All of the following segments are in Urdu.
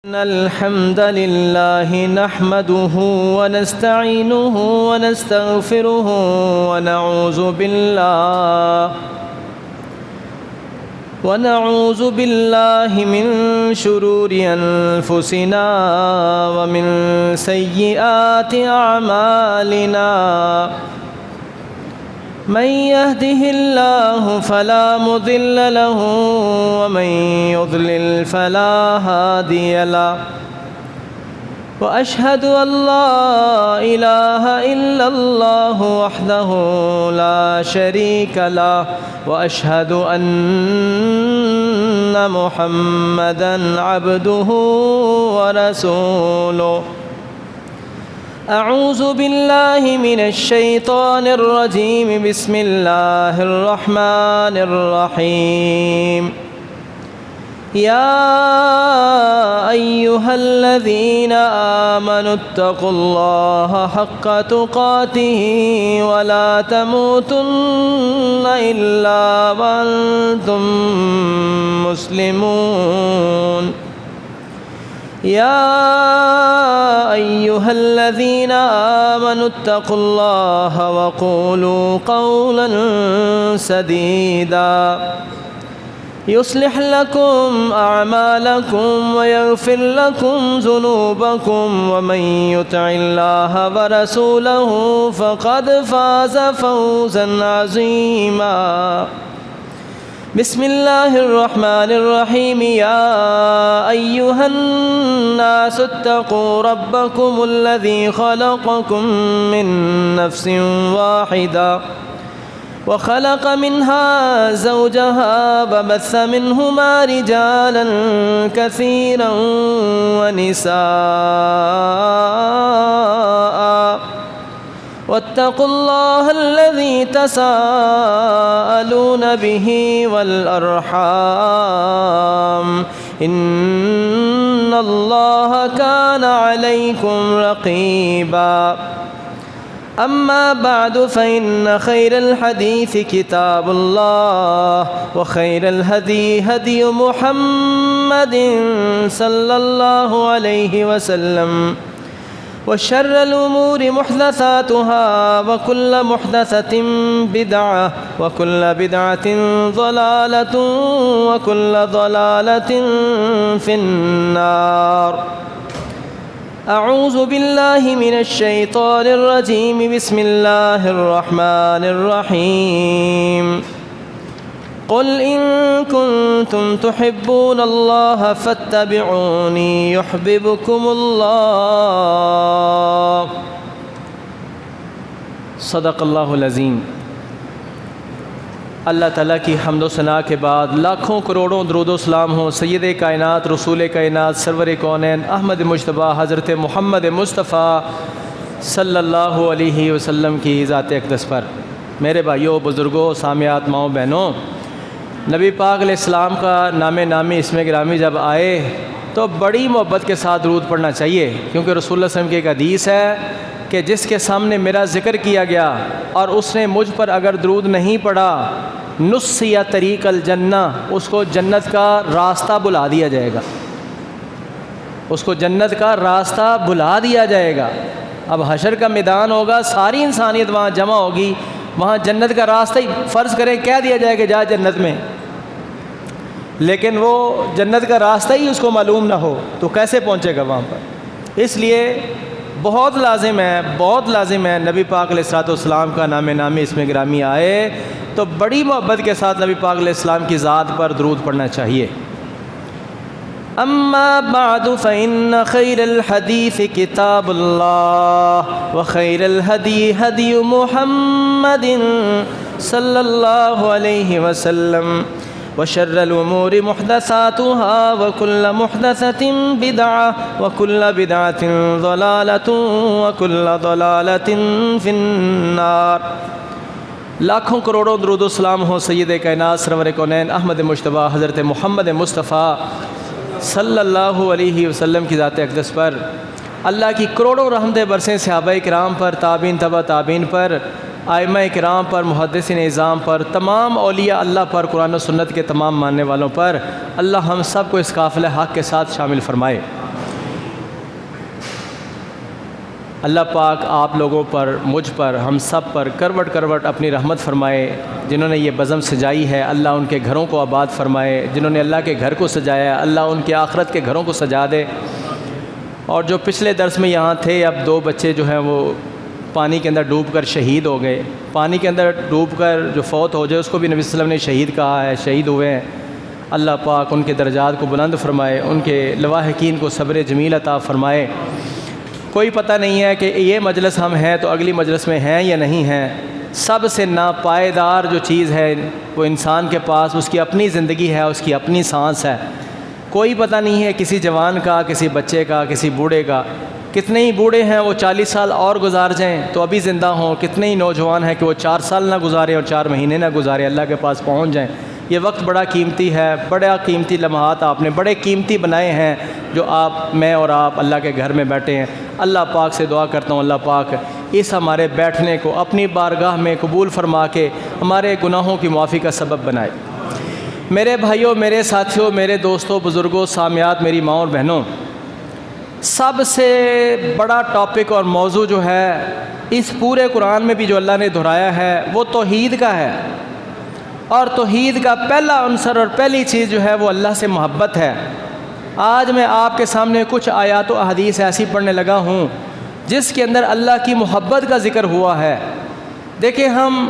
إن الحمد لله نحمده ونستعينه ونستغفره ونعوذ بالله من شرور أنفسنا ومن سيئات أعمالنا من يهده الله فلا مضل له ومن يضلل فلا هادي له وأشهد أن لا إله إلا الله وحده لا شريك له وأشهد أن محمدًا عبده ورسوله أعوذ بالله من الشيطان الرجيم بسم الله الرحمن الرحيم يا أيها الذين آمنوا اتقوا الله حق تقاته ولا تموتن إلا وأنتم مسلمون يا أيها الذين آمنوا اتقوا الله وقولوا قولا سديدا يصلح لكم أعمالكم ويغفر لكم ذنوبكم ومن يطع الله ورسوله فقد فاز فوزا عظيما بسم الله الرحمن الرحيم يا أيها الناس اتقوا ربكم الذي خلقكم من نفس واحدة وخلق منها زوجها وبث منهما رجالا كثيرا ونساء واتقوا الله الذي تساءلون به والأرحام إن الله كان عليكم رقيبا أما بعد فإن خير الحديث كتاب الله وخير الهدي هدي محمد صلى الله عليه وسلم وشر الأمور محدثاتها وكل محدثة بدعة وكل بدعة ضلالة وكل ضلالة في النار أعوذ بالله من الشيطان الرجيم بسم الله الرحمن الرحيم قل إن كنتم تحبون الله فاتبعوني يحببكم الله صدق اللہ العظیم۔ اللہ تعالیٰ کی حمد و ثنا کے بعد لاکھوں کروڑوں درود و سلام ہوں سید کائنات رسول کائنات سرور کونین احمد مجتبیٰ حضرت محمد مصطفیٰ صلی اللہ علیہ وسلم کی ذات اقدس پر۔ میرے بھائیوں بزرگوں سامعات ماؤں بہنوں، نبی پاک علیہ السلام کا نام نامی اسم گرامی جب آئے تو بڑی محبت کے ساتھ درود پڑھنا چاہیے، کیونکہ رسول اللہ صلی اللہ علیہ وسلم کی ایک حدیث ہے کہ جس کے سامنے میرا ذکر کیا گیا اور اس نے مجھ پر اگر درود نہیں پڑھا نص یا طریق الجنہ، اس کو جنت کا راستہ بلا دیا جائے گا، اس کو جنت کا راستہ بلا دیا جائے گا۔ اب حشر کا میدان ہوگا، ساری انسانیت وہاں جمع ہوگی، وہاں جنت کا راستہ ہی فرض کریں کہہ دیا جائے کہ جا جنت میں، لیکن وہ جنت کا راستہ ہی اس کو معلوم نہ ہو تو کیسے پہنچے گا وہاں پر؟ اس لیے بہت لازم ہے نبی پاک علیہ السلام کا نام نامی اسم گرامی آئے تو بڑی محبت کے ساتھ نبی پاک علیہ السلام کی ذات پر درود پڑھنا چاہیے۔ اما بعد فإن خیر الحدیث کتاب اللہ وخیر الہدی ہدی محمد صلی اللہ علیہ وسلم وشر الأمور محدثاتها وكل محدثة بدعة وكل بدعة ضلالة وكل ضلالة في النار۔ لاکھوں کروڑوں درود و سلام ہو سید کائنات سرور کونین احمد مجتبیٰ حضرت محمد مصطفیٰ صلی اللہ علیہ وسلم کی ذات اقدس پر۔ اللہ کی کروڑوں رحمتیں برسیں صحابہ کرام پر، تابعین تبع تابعین پر، ائمہ کرام پر، محدثین اعظام پر، تمام اولیاء اللہ پر، قرآن و سنت کے تمام ماننے والوں پر۔ اللہ ہم سب کو اس قافلہ حق کے ساتھ شامل فرمائے۔ اللہ پاک آپ لوگوں پر، مجھ پر، ہم سب پر کروٹ کروٹ اپنی رحمت فرمائے۔ جنہوں نے یہ بزم سجائی ہے اللہ ان کے گھروں کو آباد فرمائے، جنہوں نے اللہ کے گھر کو سجایا اللہ ان کے آخرت کے گھروں کو سجا دے۔ اور جو پچھلے درس میں یہاں تھے، اب 2 بچے جو ہیں وہ پانی کے اندر ڈوب کر شہید ہو گئے۔ پانی کے اندر ڈوب کر جو فوت ہو جائے اس کو بھی نبی صلی اللہ علیہ وسلم نے شہید کہا ہے، شہید ہوئے ہیں۔ اللہ پاک ان کے درجات کو بلند فرمائے، ان کے لواحقین کو صبر جمیل عطا فرمائے۔ کوئی پتہ نہیں ہے کہ یہ مجلس ہم ہیں تو اگلی مجلس میں ہیں یا نہیں ہیں۔ سب سے ناپائیدار جو چیز ہے وہ انسان کے پاس اس کی اپنی زندگی ہے، اس کی اپنی سانس ہے۔ کوئی پتہ نہیں ہے کسی جوان کا، کسی بچے کا، کسی بوڑھے کا۔ کتنے ہی بوڑھے ہیں وہ 40 سال اور گزار جائیں تو ابھی زندہ ہوں، کتنے ہی نوجوان ہیں کہ وہ 4 سال نہ گزارے اور 4 مہینے نہ گزارے، اللہ کے پاس پہنچ جائیں۔ یہ وقت بڑا قیمتی ہے، بڑا قیمتی لمحات آپ نے بڑے قیمتی بنائے ہیں جو میں اور آپ اللہ کے گھر میں بیٹھے ہیں۔ اللہ پاک سے دعا کرتا ہوں اللہ پاک اس ہمارے بیٹھنے کو اپنی بارگاہ میں قبول فرما کے ہمارے گناہوں کی معافی کا سبب بنائے۔ میرے بھائیوں، میرے ساتھیوں، میرے دوستوں، بزرگوں، سامعات، میری ماں اور بہنوں، سب سے بڑا ٹاپک اور موضوع جو ہے اس پورے قرآن میں بھی جو اللہ نے دہرایا ہے وہ توحید کا ہے۔ اور توحید کا پہلا عنصر اور پہلی چیز جو ہے وہ اللہ سے محبت ہے۔ آج میں آپ کے سامنے کچھ آیات و احادیث ایسی پڑھنے لگا ہوں جس کے اندر اللہ کی محبت کا ذکر ہوا ہے۔ دیکھیں، ہم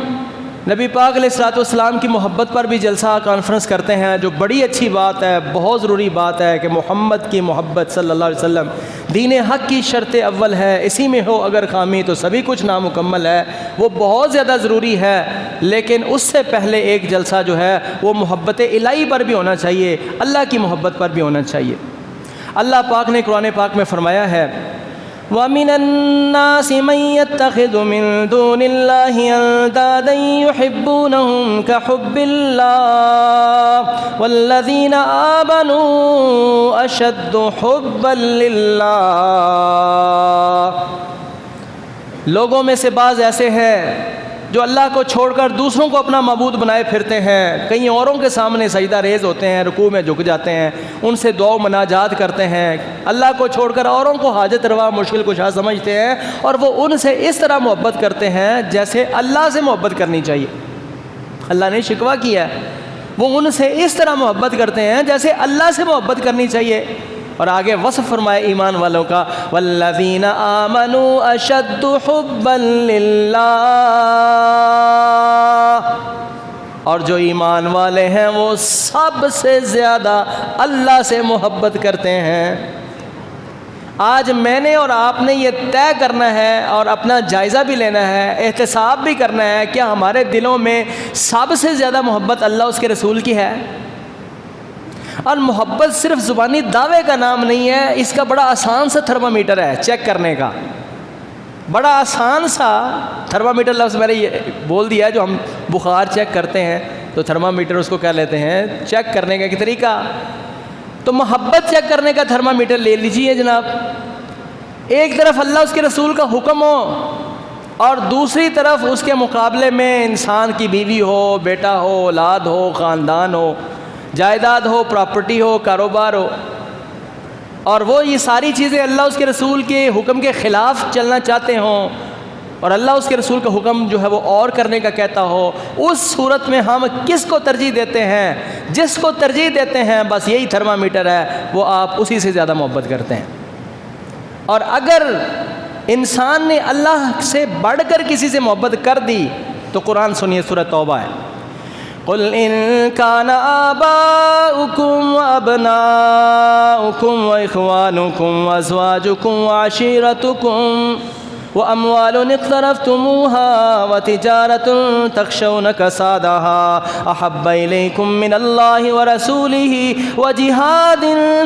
نبی پاک علیہ الصلوۃ والسلام کی محبت پر بھی جلسہ کانفرنس کرتے ہیں، جو بڑی اچھی بات ہے، بہت ضروری بات ہے کہ محمد کی محبت صلی اللہ علیہ وسلم دین حق کی شرط اول ہے۔ اسی میں ہو اگر خامی تو سبھی کچھ نامکمل ہے، وہ بہت زیادہ ضروری ہے۔ لیکن اس سے پہلے ایک جلسہ جو ہے وہ محبت الہی پر بھی ہونا چاہیے، اللہ کی محبت پر بھی ہونا چاہیے۔ اللہ پاک نے قرآن پاک میں فرمایا ہے وَمِنَ النَّاسِ مَن يَتَّخِذُ مِن دُونِ اللَّهِ أَندَادًا يُحِبُّونَهُمْ كَحُبِّ اللَّهِ وَالَّذِينَ آمَنُوا أَشَدُّ حُبًّا لِلَّهِ۔ لوگوں میں سے بعض ایسے ہیں جو اللہ کو چھوڑ کر دوسروں کو اپنا معبود بنائے پھرتے ہیں، کئی اوروں کے سامنے سجدہ ریز ہوتے ہیں، رکوع میں جھک جاتے ہیں، ان سے دعا و مناجات کرتے ہیں، اللہ کو چھوڑ کر اوروں کو حاجت روا مشکل کشا سمجھتے ہیں، اور وہ ان سے اس طرح محبت کرتے ہیں جیسے اللہ سے محبت کرنی چاہیے۔ اللہ نے شکوہ کیا ہے، وہ ان سے اس طرح محبت کرتے ہیں جیسے اللہ سے محبت کرنی چاہیے۔ اور آگے وصف فرمائے ایمان والوں کا والذین آمنوا اشد حبا للہ، اور جو ایمان والے ہیں وہ سب سے زیادہ اللہ سے محبت کرتے ہیں۔ آج میں نے اور آپ نے یہ طے کرنا ہے اور اپنا جائزہ بھی لینا ہے، احتساب بھی کرنا ہے کہ ہمارے دلوں میں سب سے زیادہ محبت اللہ اس کے رسول کی ہے۔ اور محبت صرف زبانی دعوے کا نام نہیں ہے، اس کا بڑا آسان سا تھرمامیٹر ہے چیک کرنے کا، بڑا آسان سا تھرمامیٹر لفظ میں نے یہ بول دیا ہے، جو ہم بخار چیک کرتے ہیں تو تھرمامیٹر اس کو کہہ لیتے ہیں، چیک کرنے کا ایک طریقہ۔ تو محبت چیک کرنے کا تھرمامیٹر لے لیجئے جناب، ایک طرف اللہ اس کے رسول کا حکم ہو اور دوسری طرف اس کے مقابلے میں انسان کی بیوی ہو، بیٹا ہو، اولاد ہو، خاندان ہو، جائیداد ہو، پراپرٹی ہو، کاروبار ہو، اور وہ یہ ساری چیزیں اللہ اس کے رسول کے حکم کے خلاف چلنا چاہتے ہوں اور اللہ اس کے رسول کا حکم جو ہے وہ اور کرنے کا کہتا ہو، اس صورت میں ہم کس کو ترجیح دیتے ہیں؟ جس کو ترجیح دیتے ہیں بس یہی تھرمامیٹر ہے، وہ آپ اسی سے زیادہ محبت کرتے ہیں۔ اور اگر انسان نے اللہ سے بڑھ کر کسی سے محبت کر دی تو قرآن سنیے، سورہ توبہ ہے، قل ان كان آباؤكم وابناؤكم واخوانكم وازواجكم وعشيرتكم واموال اقترفتموها وتجارة تخشون كسادها احب اليكم من الله ورسوله وجهاد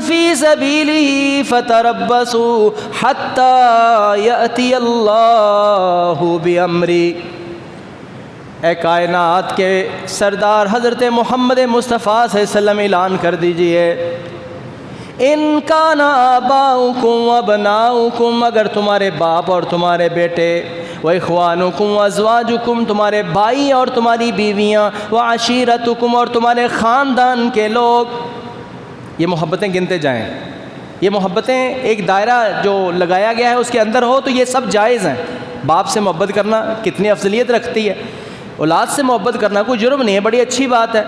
في سبيله فتربصوا حتى يأتي الله بأمره۔ اے کائنات کے سردار حضرت محمد مصطفیٰ صلی اللہ علیہ وسلم اعلان کر دیجئے، ان کان آباؤکم وابناؤکم، اگر تمہارے باپ اور تمہارے بیٹے، واخوانکم وازواجکم، تمہارے بھائی اور تمہاری بیویاں، وعشیرتکم، اور تمہارے خاندان کے لوگ، یہ محبتیں گنتے جائیں، یہ محبتیں ایک دائرہ جو لگایا گیا ہے اس کے اندر ہو تو یہ سب جائز ہیں. باپ سے محبت کرنا کتنی افضلیت رکھتی ہے. اولاد سے محبت کرنا کوئی جرم نہیں ہے, بڑی اچھی بات ہے.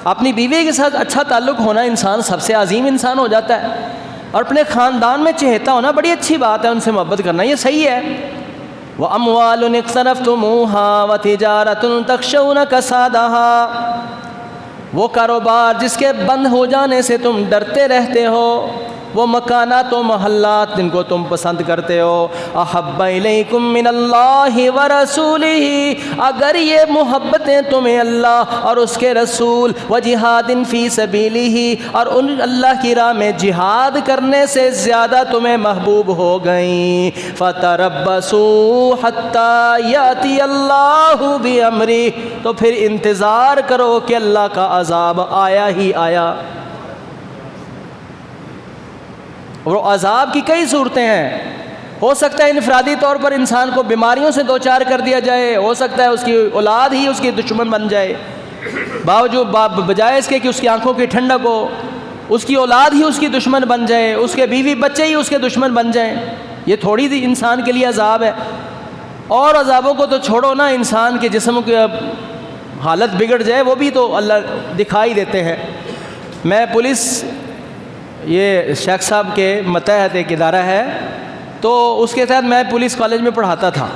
اپنی بیوی کے ساتھ اچھا تعلق ہونا, انسان سب سے عظیم انسان ہو جاتا ہے. اور اپنے خاندان میں چہیتا ہونا بڑی اچھی بات ہے, ان سے محبت کرنا یہ صحیح ہے. وَأَمْوَالٌ اقْتَرَفْتُمُوهَا وَتِجَارَةٌ تَخْشَوْنَ كَسَادَهَا, وہ کاروبار جس کے بند ہو جانے سے تم ڈرتے رہتے ہو, وہ مکانات و محلات جن کو تم پسند کرتے ہو. احب الیکم من اللہ ورسولہ, اگر یہ محبتیں تمہیں اللہ اور اس کے رسول و جہاد فی سبیلہ اور ان اللہ کی راہ میں جہاد کرنے سے زیادہ تمہیں محبوب ہو گئیں, فتربصوا حتی یاتی اللہ بامرہ, تو پھر انتظار کرو کہ اللہ کا عذاب آیا ہی آیا. اور عذاب کی کئی صورتیں ہیں. ہو سکتا ہے انفرادی طور پر انسان کو بیماریوں سے دوچار کر دیا جائے, ہو سکتا ہے اس کی اولاد ہی اس کی دشمن بن جائے, بجائے اس کے کہ اس کی آنکھوں کی ٹھنڈک ہو, اس کی اولاد ہی اس کی دشمن بن جائے, اس کے بیوی بچے ہی اس کے دشمن بن جائیں. یہ تھوڑی سی انسان کے لیے عذاب ہے. اور عذابوں کو تو چھوڑو نا, انسان کے جسم کی حالت بگڑ جائے وہ بھی تو اللہ دکھائی دیتے ہیں. میں پولیس, یہ شیخ صاحب کے متحد ایک ادارہ ہے, تو اس کے تحت میں پولیس کالج میں پڑھاتا تھا.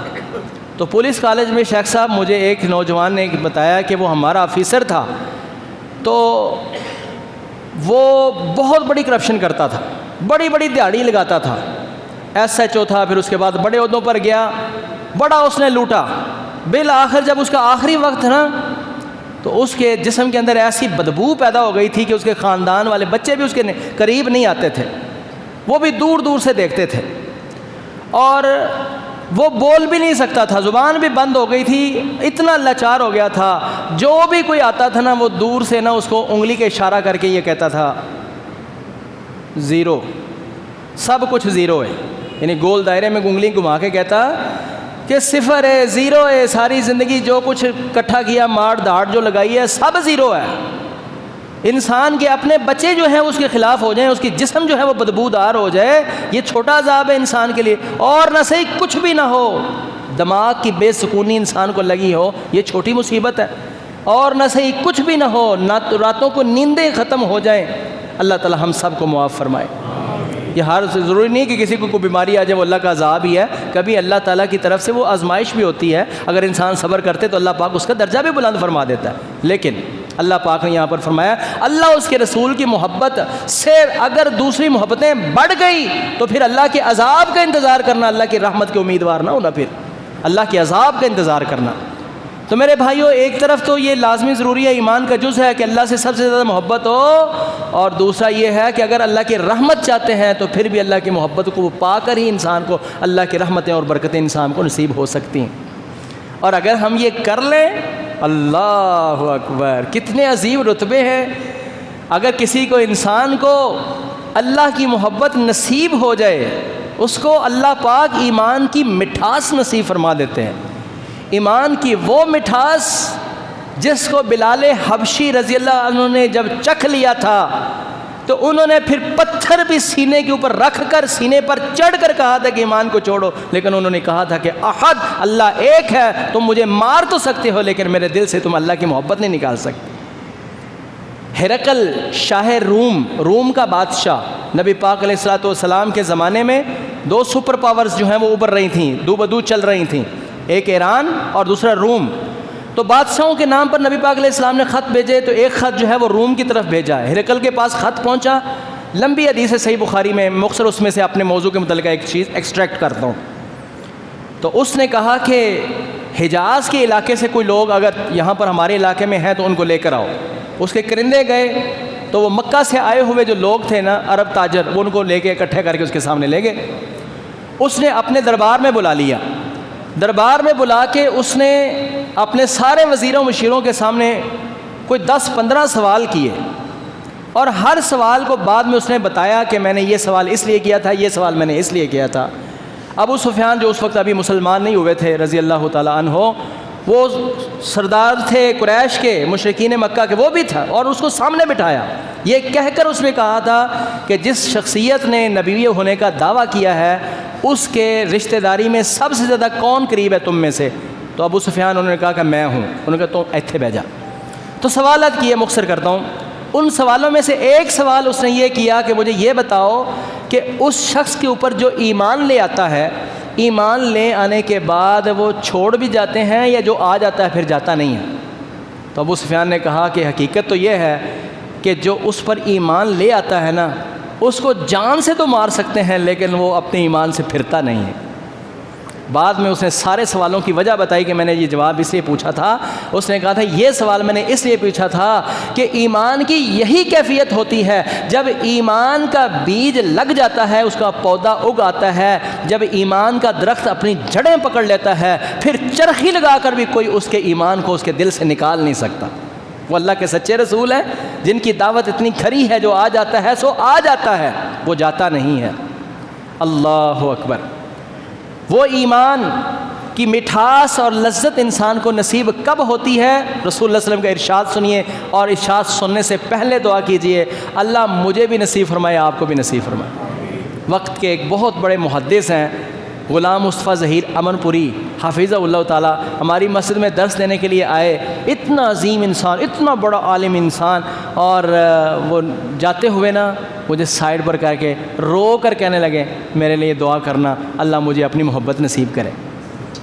تو پولیس کالج میں شیخ صاحب مجھے ایک نوجوان نے بتایا کہ وہ ہمارا آفیسر تھا, تو وہ بہت بڑی کرپشن کرتا تھا, بڑی بڑی دیہڑی لگاتا تھا. SHO تھا, پھر اس کے بعد بڑے عہدوں پر گیا, بڑا اس نے لوٹا. بالآخر جب اس کا آخری وقت نا, تو اس کے جسم کے اندر ایسی بدبو پیدا ہو گئی تھی کہ اس کے خاندان والے بچے بھی اس کے قریب نہیں آتے تھے, وہ بھی دور دور سے دیکھتے تھے. اور وہ بول بھی نہیں سکتا تھا, زبان بھی بند ہو گئی تھی, اتنا لاچار ہو گیا تھا. جو بھی کوئی آتا تھا نا, وہ دور سے نا اس کو انگلی کے اشارہ کر کے یہ کہتا تھا زیرو, سب کچھ زیرو ہے. یعنی گول دائرے میں انگلی گھما کے کہتا کہ صفر ہے, زیرو ہے, ساری زندگی جو کچھ اکٹھا کیا, مار دھاڑ جو لگائی ہے, سب زیرو ہے. انسان کے اپنے بچے جو ہیں اس کے خلاف ہو جائیں, اس کی جسم جو ہے وہ بدبودار ہو جائے, یہ چھوٹا عذاب ہے انسان کے لیے. اور نہ صحیح کچھ بھی نہ ہو, دماغ کی بے سکونی انسان کو لگی ہو, یہ چھوٹی مصیبت ہے. اور نہ صحیح کچھ بھی نہ ہو, نہ راتوں کو نیندیں ختم ہو جائیں. اللہ تعالی ہم سب کو معاف فرمائے. یہ ہر ضروری نہیں کہ کسی کو کوئی بیماری آ جائے وہ اللہ کا عذاب ہی ہے. کبھی اللہ تعالیٰ کی طرف سے وہ آزمائش بھی ہوتی ہے. اگر انسان صبر کرتے تو اللہ پاک اس کا درجہ بھی بلند فرما دیتا ہے. لیکن اللہ پاک نے یہاں پر فرمایا, اللہ اس کے رسول کی محبت سے اگر دوسری محبتیں بڑھ گئی تو پھر اللہ کے عذاب کا انتظار کرنا, اللہ کی رحمت کے امیدوار نہ ہونا, پھر اللہ کے عذاب کا انتظار کرنا. تو میرے بھائیوں, ایک طرف تو یہ لازمی ضروری ہے, ایمان کا جز ہے کہ اللہ سے سب سے زیادہ محبت ہو, اور دوسرا یہ ہے کہ اگر اللہ کی رحمت چاہتے ہیں تو پھر بھی اللہ کی محبت کو پا کر ہی انسان کو اللہ کی رحمتیں اور برکتیں انسان کو نصیب ہو سکتی ہیں. اور اگر ہم یہ کر لیں, اللہ اکبر, کتنے عظیم رتبے ہیں. اگر کسی کو انسان کو اللہ کی محبت نصیب ہو جائے, اس کو اللہ پاک ایمان کی مٹھاس نصیب فرما دیتے ہیں. ایمان کی وہ مٹھاس جس کو بلال حبشی رضی اللہ عنہ نے جب چکھ لیا تھا تو انہوں نے پھر پتھر بھی سینے کے اوپر رکھ کر سینے پر چڑھ کر کہا تھا کہ ایمان کو چھوڑو, لیکن انہوں نے کہا تھا کہ احد, اللہ ایک ہے, تم مجھے مار تو سکتے ہو لیکن میرے دل سے تم اللہ کی محبت نہیں نکال سکتے. ہرقل شاہ روم کا بادشاہ, نبی پاک علیہ الصلوۃ والسلام کے زمانے میں دو سپر پاورز جو ہیں وہ ابھر رہی تھیں, دو بدو چل رہی تھیں, ایک ایران اور دوسرا روم. تو بادشاہوں کے نام پر نبی پاک علیہ السلام نے خط بھیجے, تو ایک خط جو ہے وہ روم کی طرف بھیجا ہے. ہرقل کے پاس خط پہنچا, لمبی حدیث ہے صحیح بخاری میں, مختصر اس میں سے اپنے موضوع کے متعلق ایک چیز ایکسٹریکٹ کرتا ہوں. تو اس نے کہا کہ حجاز کے علاقے سے کوئی لوگ اگر یہاں پر ہمارے علاقے میں ہیں تو ان کو لے کر آؤ. اس کے کرندے گئے تو وہ مکہ سے آئے ہوئے جو لوگ تھے نا, عرب تاجر, وہ ان کو لے کے اکٹھے کر کے اس کے سامنے لے گئے. اس نے اپنے دربار میں بلا لیا. دربار میں بلا کے اس نے اپنے سارے وزیروں مشیروں کے سامنے کوئی 10-15 سوال کیے, اور ہر سوال کو بعد میں اس نے بتایا کہ میں نے یہ سوال اس لیے کیا تھا, یہ سوال میں نے اس لیے کیا تھا. ابو سفیان جو اس وقت ابھی مسلمان نہیں ہوئے تھے رضی اللہ تعالیٰ عنہ, وہ سردار تھے قریش کے، مشرکین مکہ کے، وہ بھی تھا اور اس کو سامنے بٹھایا، یہ کہہ کر اس نے کہا تھا کہ جس شخصیت نے نبی ہونے کا دعویٰ کیا ہے اس کے رشتہ داری میں سب سے زیادہ کون قریب ہے تم میں سے؟ تو ابو سفیان انہوں نے کہا کہ میں ہوں۔ انہوں نے کہا تو ایتھے بھیجا۔ تو سوالات کیے، مختصر کرتا ہوں۔ ان سوالوں میں سے ایک سوال اس نے یہ کیا کہ مجھے یہ بتاؤ کہ اس شخص کے اوپر جو ایمان لے آتا ہے، ایمان لے آنے کے بعد وہ چھوڑ بھی جاتے ہیں یا جو آ جاتا ہے پھر جاتا نہیں ہے؟ تو ابو سفیان نے کہا کہ حقیقت تو یہ ہے کہ جو اس پر ایمان لے آتا ہے نا، اس کو جان سے تو مار سکتے ہیں لیکن وہ اپنے ایمان سے پھرتا نہیں ہے۔ بعد میں اس نے سارے سوالوں کی وجہ بتائی کہ میں نے یہ جواب اس لیے پوچھا تھا۔ اس نے کہا تھا یہ سوال میں نے اس لیے پوچھا تھا کہ ایمان کی یہی کیفیت ہوتی ہے، جب ایمان کا بیج لگ جاتا ہے، اس کا پودا اگ آتا ہے، جب ایمان کا درخت اپنی جڑیں پکڑ لیتا ہے، پھر چرخی لگا کر بھی کوئی اس کے ایمان کو اس کے دل سے نکال نہیں سکتا۔ وہ اللہ کے سچے رسول ہیں جن کی دعوت اتنی کھری ہے، جو آ جاتا ہے سو آ جاتا ہے، وہ جاتا نہیں ہے۔ اللہ اکبر۔ وہ ایمان کی مٹھاس اور لذت انسان کو نصیب کب ہوتی ہے؟ رسول اللہ صلی اللہ علیہ وسلم کا ارشاد سنیے، اور ارشاد سننے سے پہلے دعا کیجئے اللہ مجھے بھی نصیب فرمائے، آپ کو بھی نصیب فرمائے۔ وقت کے ایک بہت بڑے محدث ہیں غلام مصطفیٰ ظہیر امن پوری حافظہ اللہ تعالیٰ، ہماری مسجد میں درس دینے کے لیے آئے۔ اتنا عظیم انسان، اتنا بڑا عالم انسان، اور وہ جاتے ہوئے نا مجھے سائڈ پر کر کے رو کر کہنے لگے میرے لیے دعا کرنا، اللہ مجھے اپنی محبت نصیب کرے۔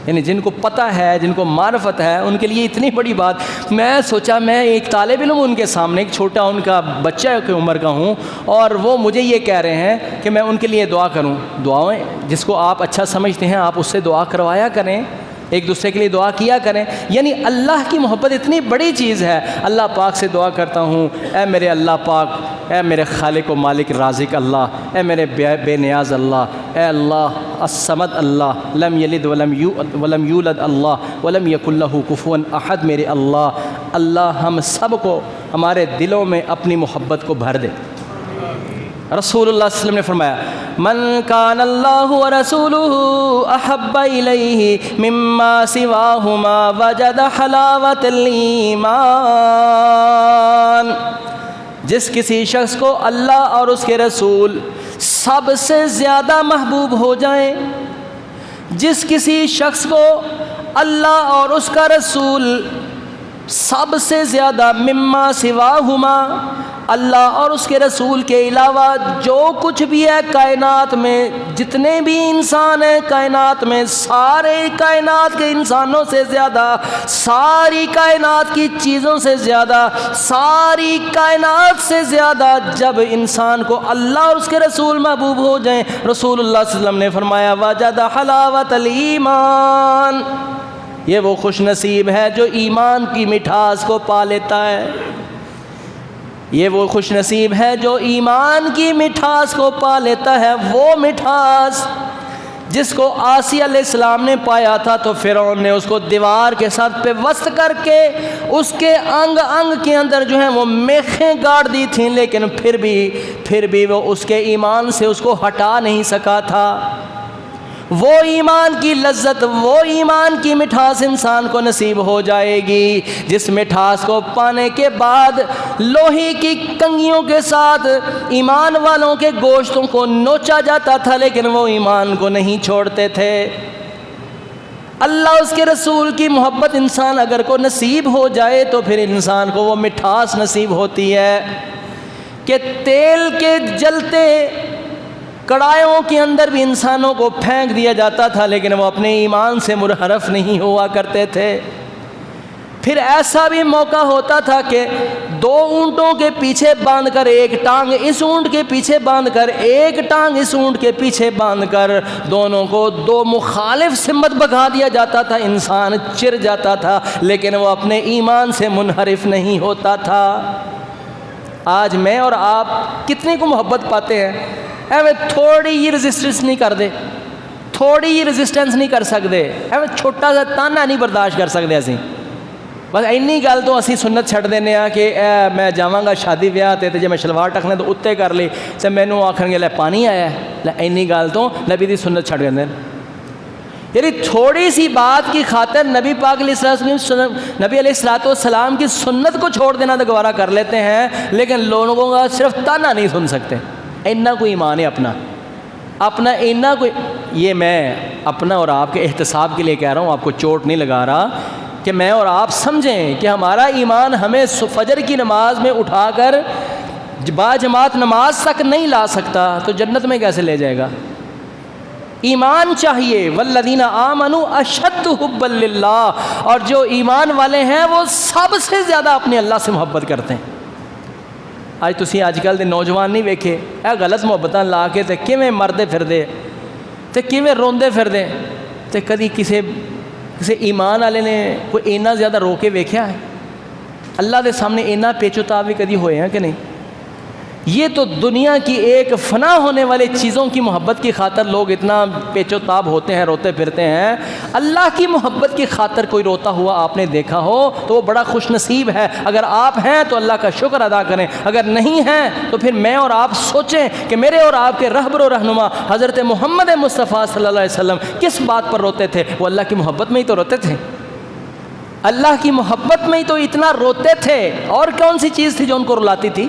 یعنی جن کو پتہ ہے، جن کو معرفت ہے، ان کے لیے اتنی بڑی بات۔ میں سوچا میں ایک طالب علم ان کے سامنے، ایک چھوٹا ان کا بچہ کی عمر کا ہوں، اور وہ مجھے یہ کہہ رہے ہیں کہ میں ان کے لیے دعا کروں۔ دعائیں جس کو آپ اچھا سمجھتے ہیں آپ اس سے دعا کروایا کریں، ایک دوسرے کے لیے دعا کیا کریں۔ یعنی اللہ کی محبت اتنی بڑی چیز ہے۔ اللہ پاک سے دعا کرتا ہوں، اے میرے اللہ پاک، اے میرے خالق و مالک رازق اللہ، اے میرے بے نیاز اللہ، اے اللہ الصمد اللہ، لم یلد ولم یولد اللہ ولم یکن لہ کفوا احد، میرے اللہ، اللہ ہم سب کو ہمارے دلوں میں اپنی محبت کو بھر دے۔ رسول اللہ صلی اللہ علیہ وسلم نے فرمایا من کان اللہ ورسولہ احب الیہ مما سواہما وجد حلاوت الایمان، جس کسی شخص کو اللہ اور اس کے رسول سب سے زیادہ محبوب ہو جائیں، جس کسی شخص کو اللہ اور اس کا رسول سب سے زیادہ مما سواہما، اللہ اور اس کے رسول کے علاوہ جو کچھ بھی ہے کائنات میں، جتنے بھی انسان ہیں کائنات میں، سارے کائنات کے انسانوں سے زیادہ، ساری کائنات کی چیزوں سے زیادہ، ساری کائنات سے زیادہ جب انسان کو اللہ اور اس کے رسول محبوب ہو جائیں، رسول اللہ صلی اللہ علیہ وسلم نے فرمایا وجد حلاوت الایمان، یہ وہ خوش نصیب ہے جو ایمان کی مٹھاس کو پا لیتا ہے۔ یہ وہ خوش نصیب ہے جو ایمان کی مٹھاس کو پا لیتا ہے۔ وہ مٹھاس جس کو آسیہ علیہ السلام نے پایا تھا تو فرعون نے اس کو دیوار کے ساتھ پیوست کر کے اس کے انگ انگ کے اندر جو ہیں وہ میخیں گاڑ دی تھیں، لیکن پھر بھی وہ اس کے ایمان سے اس کو ہٹا نہیں سکا تھا۔ وہ ایمان کی لذت، وہ ایمان کی مٹھاس انسان کو نصیب ہو جائے گی جس مٹھاس کو پانے کے بعد لوہے کی کنگھیوں کے ساتھ ایمان والوں کے گوشتوں کو نوچا جاتا تھا، لیکن وہ ایمان کو نہیں چھوڑتے تھے۔ اللہ اس کے رسول کی محبت انسان اگر کو نصیب ہو جائے تو پھر انسان کو وہ مٹھاس نصیب ہوتی ہے کہ تیل کے جلتے کڑائیوں کے اندر بھی انسانوں کو پھینک دیا جاتا تھا، لیکن وہ اپنے ایمان سے منحرف نہیں ہوا کرتے تھے۔ پھر ایسا بھی موقع ہوتا تھا کہ دو اونٹوں کے پیچھے باندھ کر، ایک ٹانگ اس اونٹ کے پیچھے باندھ کر، ایک ٹانگ اس اونٹ کے پیچھے باندھ کر دونوں کو دو مخالف سمت بگا دیا جاتا تھا، انسان چر جاتا تھا لیکن وہ اپنے ایمان سے منحرف نہیں ہوتا تھا۔ آج میں اور آپ کتنے کو محبت پاتے ہیں، ایویں تھوڑی ہی رزسٹنس نہیں کر دے، تھوڑی ہی رزسٹنس نہیں کر سکتے، ایویں چھوٹا سا تانا نہیں برداشت کر سکتے اسی، بس اینی گل تو اسی سنت چھڑ دینے ہاں کہ میں جاواں گا شادی بیاہ تے جے میں شلوار ٹکنے تو اتنے کر لی تے مینوں آکھن گے لے پانی آیا ہے، لے اینی گل تو نبی دی سنت چھڑ دیندے۔ یعنی تھوڑی سی بات کی خاطر نبی پاک علیہ الصلوۃ والسلام کی سنت کو چھوڑ دینا تو گوارا کر لیتے ہیں، لیکن لوگوں کا صرف تانا نہیں سن سکتے۔ اتنا کوئی ایمان ہے اپنا اتنا کوئی، یہ میں اپنا اور آپ کے احتساب کے لیے کہہ رہا ہوں، آپ کو چوٹ نہیں لگا رہا، کہ میں اور آپ سمجھیں کہ ہمارا ایمان ہمیں فجر کی نماز میں اٹھا کر با جماعت نماز تک نہیں لا سکتا تو جنت میں کیسے لے جائے گا؟ ایمان چاہیے، والذین آمنوا اشد حبا للہ، اور جو ایمان والے ہیں وہ سب سے زیادہ اپنے اللہ سے محبت کرتے ہیں۔ اج کل دے نوجوان نہیں ویکھے اے غلط محبتاں لا کے تے کیویں مردے پھردے تے کیویں روندے پھردے، تے کدی کسے ایمان والے نے کوئی اینا زیادہ رو کے ویکھیا ہے؟ اللہ دے سامنے اینا پیچو تاب بھی کدی ہوئے ہیں کہ نہیں؟ یہ تو دنیا کی ایک فنا ہونے والے چیزوں کی محبت کی خاطر لوگ اتنا پیچو تاب ہوتے ہیں، روتے پھرتے ہیں۔ اللہ کی محبت کی خاطر کوئی روتا ہوا آپ نے دیکھا ہو تو وہ بڑا خوش نصیب ہے۔ اگر آپ ہیں تو اللہ کا شکر ادا کریں، اگر نہیں ہیں تو پھر میں اور آپ سوچیں کہ میرے اور آپ کے رہبر و رہنما حضرت محمد مصطفیٰ صلی اللہ علیہ وسلم کس بات پر روتے تھے؟ وہ اللہ کی محبت میں ہی تو روتے تھے، اللہ کی محبت میں ہی تو اتنا روتے تھے۔ اور کون سی چیز تھی جو ان کو رلاتی تھی؟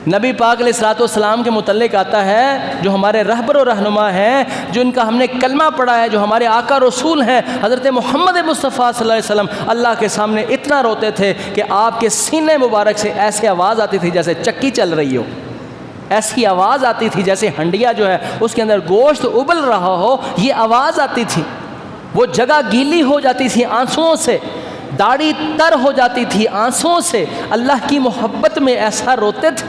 نبی پاک علیہ الصلوۃ والسلام کے متعلق آتا ہے، جو ہمارے رہبر و رہنما ہیں، جو ان کا ہم نے کلمہ پڑھا ہے، جو ہمارے آقا رسول ہیں حضرت محمد مصطفیٰ صلی اللہ علیہ وسلم، اللہ کے سامنے اتنا روتے تھے کہ آپ کے سینے مبارک سے ایسی آواز آتی تھی جیسے چکی چل رہی ہو، ایسی آواز آتی تھی جیسے ہنڈیا جو ہے اس کے اندر گوشت ابل رہا ہو، یہ آواز آتی تھی۔ وہ جگہ گیلی ہو جاتی تھی آنسوؤں سے، داڑھی تر ہو جاتی تھی آنسوؤں سے، اللہ کی محبت میں ایسا روتے تھے۔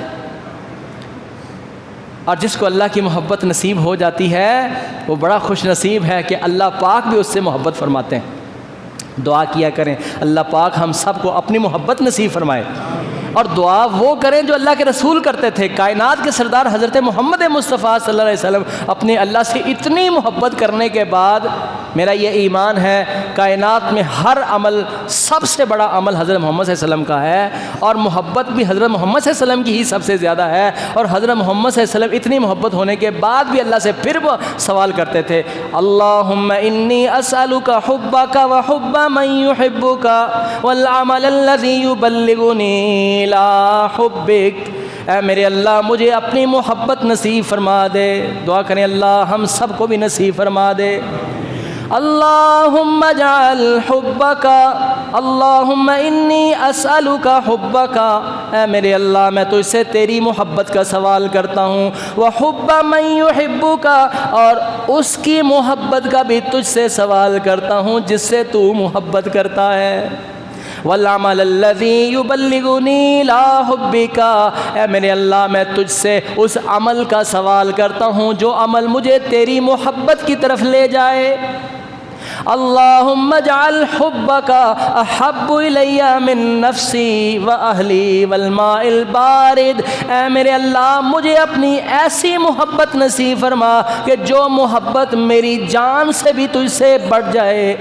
اور جس کو اللہ کی محبت نصیب ہو جاتی ہے وہ بڑا خوش نصیب ہے کہ اللہ پاک بھی اس سے محبت فرماتے ہیں۔ دعا کیا کریں اللہ پاک ہم سب کو اپنی محبت نصیب فرمائے، اور دعا وہ کریں جو اللہ کے رسول کرتے تھے۔ کائنات کے سردار حضرت محمد مصطفیٰ صلی اللہ علیہ وسلم اپنے اللہ سے اتنی محبت کرنے کے بعد، میرا یہ ایمان ہے کائنات میں ہر عمل سب سے بڑا عمل حضرت محمد صلی اللہ علیہ وسلم کا ہے، اور محبت بھی حضرت محمد صلی اللہ علیہ وسلم کی ہی سب سے زیادہ ہے۔ اور حضرت محمد صلی اللہ علیہ وسلم اتنی محبت ہونے کے بعد بھی اللہ سے پھر وہ سوال کرتے تھے، اللہم انی اسألک حبک وحب من یحبک والعمل الذی یبلغنی لا حبک۔ اے میرے اللہ مجھے اپنی محبت نصیب فرما دے۔ دعا کریں اللہ ہم سب کو بھی نصیب فرما دے۔ اللہم اجعل حبک، اللہم انی اسألک حبک، اے میرے اللہ میں تجھ سے تیری محبت کا سوال کرتا ہوں، وحب من یحبک، اور اس کی محبت کا بھی تجھ سے سوال کرتا ہوں جس سے تو محبت کرتا ہے، والعمل الذی یبلغنی لا حبک، اے میرے اللہ میں تجھ سے اس عمل کا سوال کرتا ہوں جو عمل مجھے تیری محبت کی طرف لے جائے۔ اللہم اجعل حبک احب الی من نفسی واہلی والماء البارد، اے میرے اللہ مجھے اپنی ایسی محبت نصیب فرما کہ جو محبت میری جان سے بھی تجھ سے بڑھ جائے،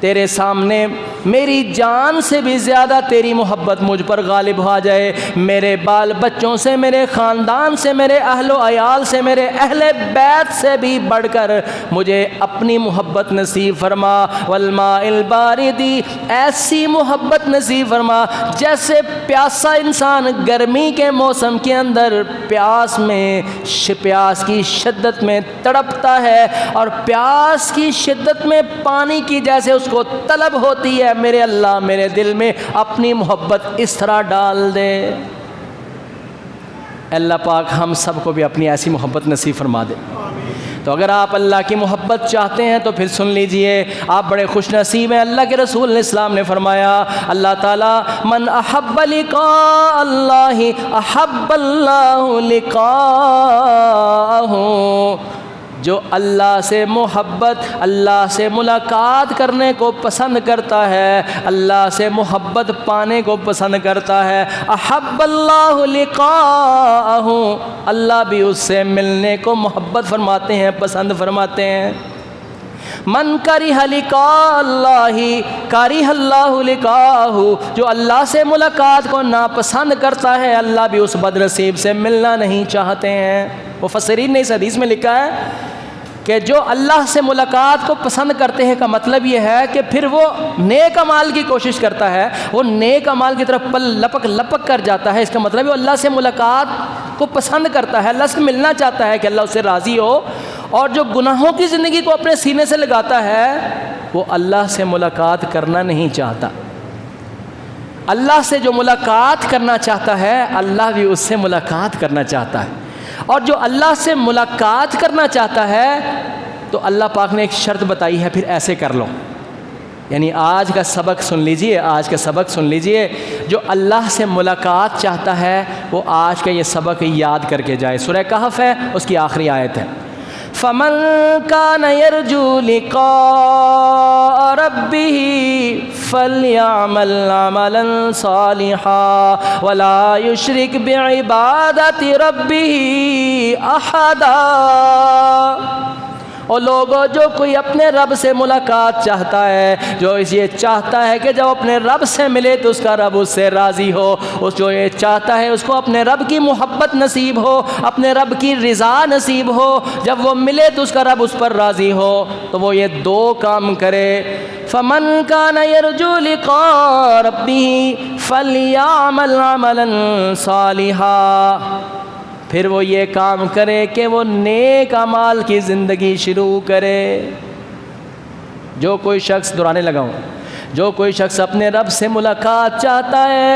تیرے سامنے میری جان سے بھی زیادہ تیری محبت مجھ پر غالب ہو جائے، میرے بال بچوں سے، میرے خاندان سے، میرے اہل و عیال سے، میرے اہل بیت سے بھی بڑھ کر مجھے اپنی محبت نصیب فرما، والماء الباردی، ایسی محبت نصیب فرما جیسے پیاسا انسان گرمی کے موسم کے اندر پیاس کی شدت میں تڑپتا ہے، اور پیاس کی شدت میں پانی کی جیسے اس کو طلب ہوتی ہے، میرے اللہ میرے دل میں اپنی محبت اس طرح ڈال دے۔ اللہ پاک ہم سب کو بھی اپنی ایسی محبت نصیب فرما دے۔ تو اگر آپ اللہ کی محبت چاہتے ہیں تو پھر سن لیجئے، آپ بڑے خوش نصیب ہیں۔ اللہ کے رسول علیہ السلام نے فرمایا، اللہ تعالیٰ من احب لقاء اللہ احب اللہ لقاءہ، جو اللہ سے محبت، اللہ سے ملاقات کرنے کو پسند کرتا ہے، اللہ سے محبت پانے کو پسند کرتا ہے، احب اللہ لقاءہ، اللہ بھی اس سے ملنے کو محبت فرماتے ہیں، پسند فرماتے ہیں۔ من کرہ لقاء اللہ کرہ اللہ لقاءہ، جو اللہ سے ملاقات کو ناپسند کرتا ہے اللہ بھی اس بد نصیب سے ملنا نہیں چاہتے ہیں۔ مفسرین نے اس حدیث میں لکھا ہے کہ جو اللہ سے ملاقات کو پسند کرتے ہیں کا مطلب یہ ہے کہ پھر وہ نیک اعمال کی کوشش کرتا ہے، وہ نیک اعمال کی طرف پل لپک کر جاتا ہے۔ اس کا مطلب ہے وہ اللہ سے ملاقات کو پسند کرتا ہے، اللہ سے ملنا چاہتا ہے کہ اللہ اس سے راضی ہو، اور جو گناہوں کی زندگی کو اپنے سینے سے لگاتا ہے وہ اللہ سے ملاقات کرنا نہیں چاہتا۔ اللہ سے جو ملاقات کرنا چاہتا ہے اللہ بھی اس سے ملاقات کرنا چاہتا ہے، اور جو اللہ سے ملاقات کرنا چاہتا ہے تو اللہ پاک نے ایک شرط بتائی ہے، پھر ایسے کر لو۔ یعنی آج کا سبق سن لیجئے، آج کا سبق سن لیجئے، جو اللہ سے ملاقات چاہتا ہے وہ آج کا یہ سبق یاد کر کے جائے۔ سورہ کہف ہے، اس کی آخری آیت ہے، فَمَن كَانَ يَرْجُو لِقَاءَ رَبِّهِ فَلْيَعْمَلْ عَمَلًا صَالِحًا وَلَا يُشْرِكْ بِعِبَادَةِ رَبِّهِ أَحَدًا۔ اور لوگوں، جو کوئی اپنے رب سے ملاقات چاہتا ہے، جو یہ چاہتا ہے کہ جب اپنے رب سے ملے تو اس کا رب اس سے راضی ہو، اس جو یہ چاہتا ہے اس کو اپنے رب کی محبت نصیب ہو، اپنے رب کی رضا نصیب ہو، جب وہ ملے تو اس کا رب اس پر راضی ہو، تو وہ یہ دو کام کرے۔ فَمَن كَانَ يَرْجُو لِقَاءَ رَبِّهِ فَلْيَعْمَلْ عَمَلًا صَالِحًا۔ پھر وہ یہ کام کرے کہ وہ نیک اعمال کی زندگی شروع کرے۔ جو کوئی شخص، دہرانے لگا ہوں، جو کوئی شخص اپنے رب سے ملاقات چاہتا ہے،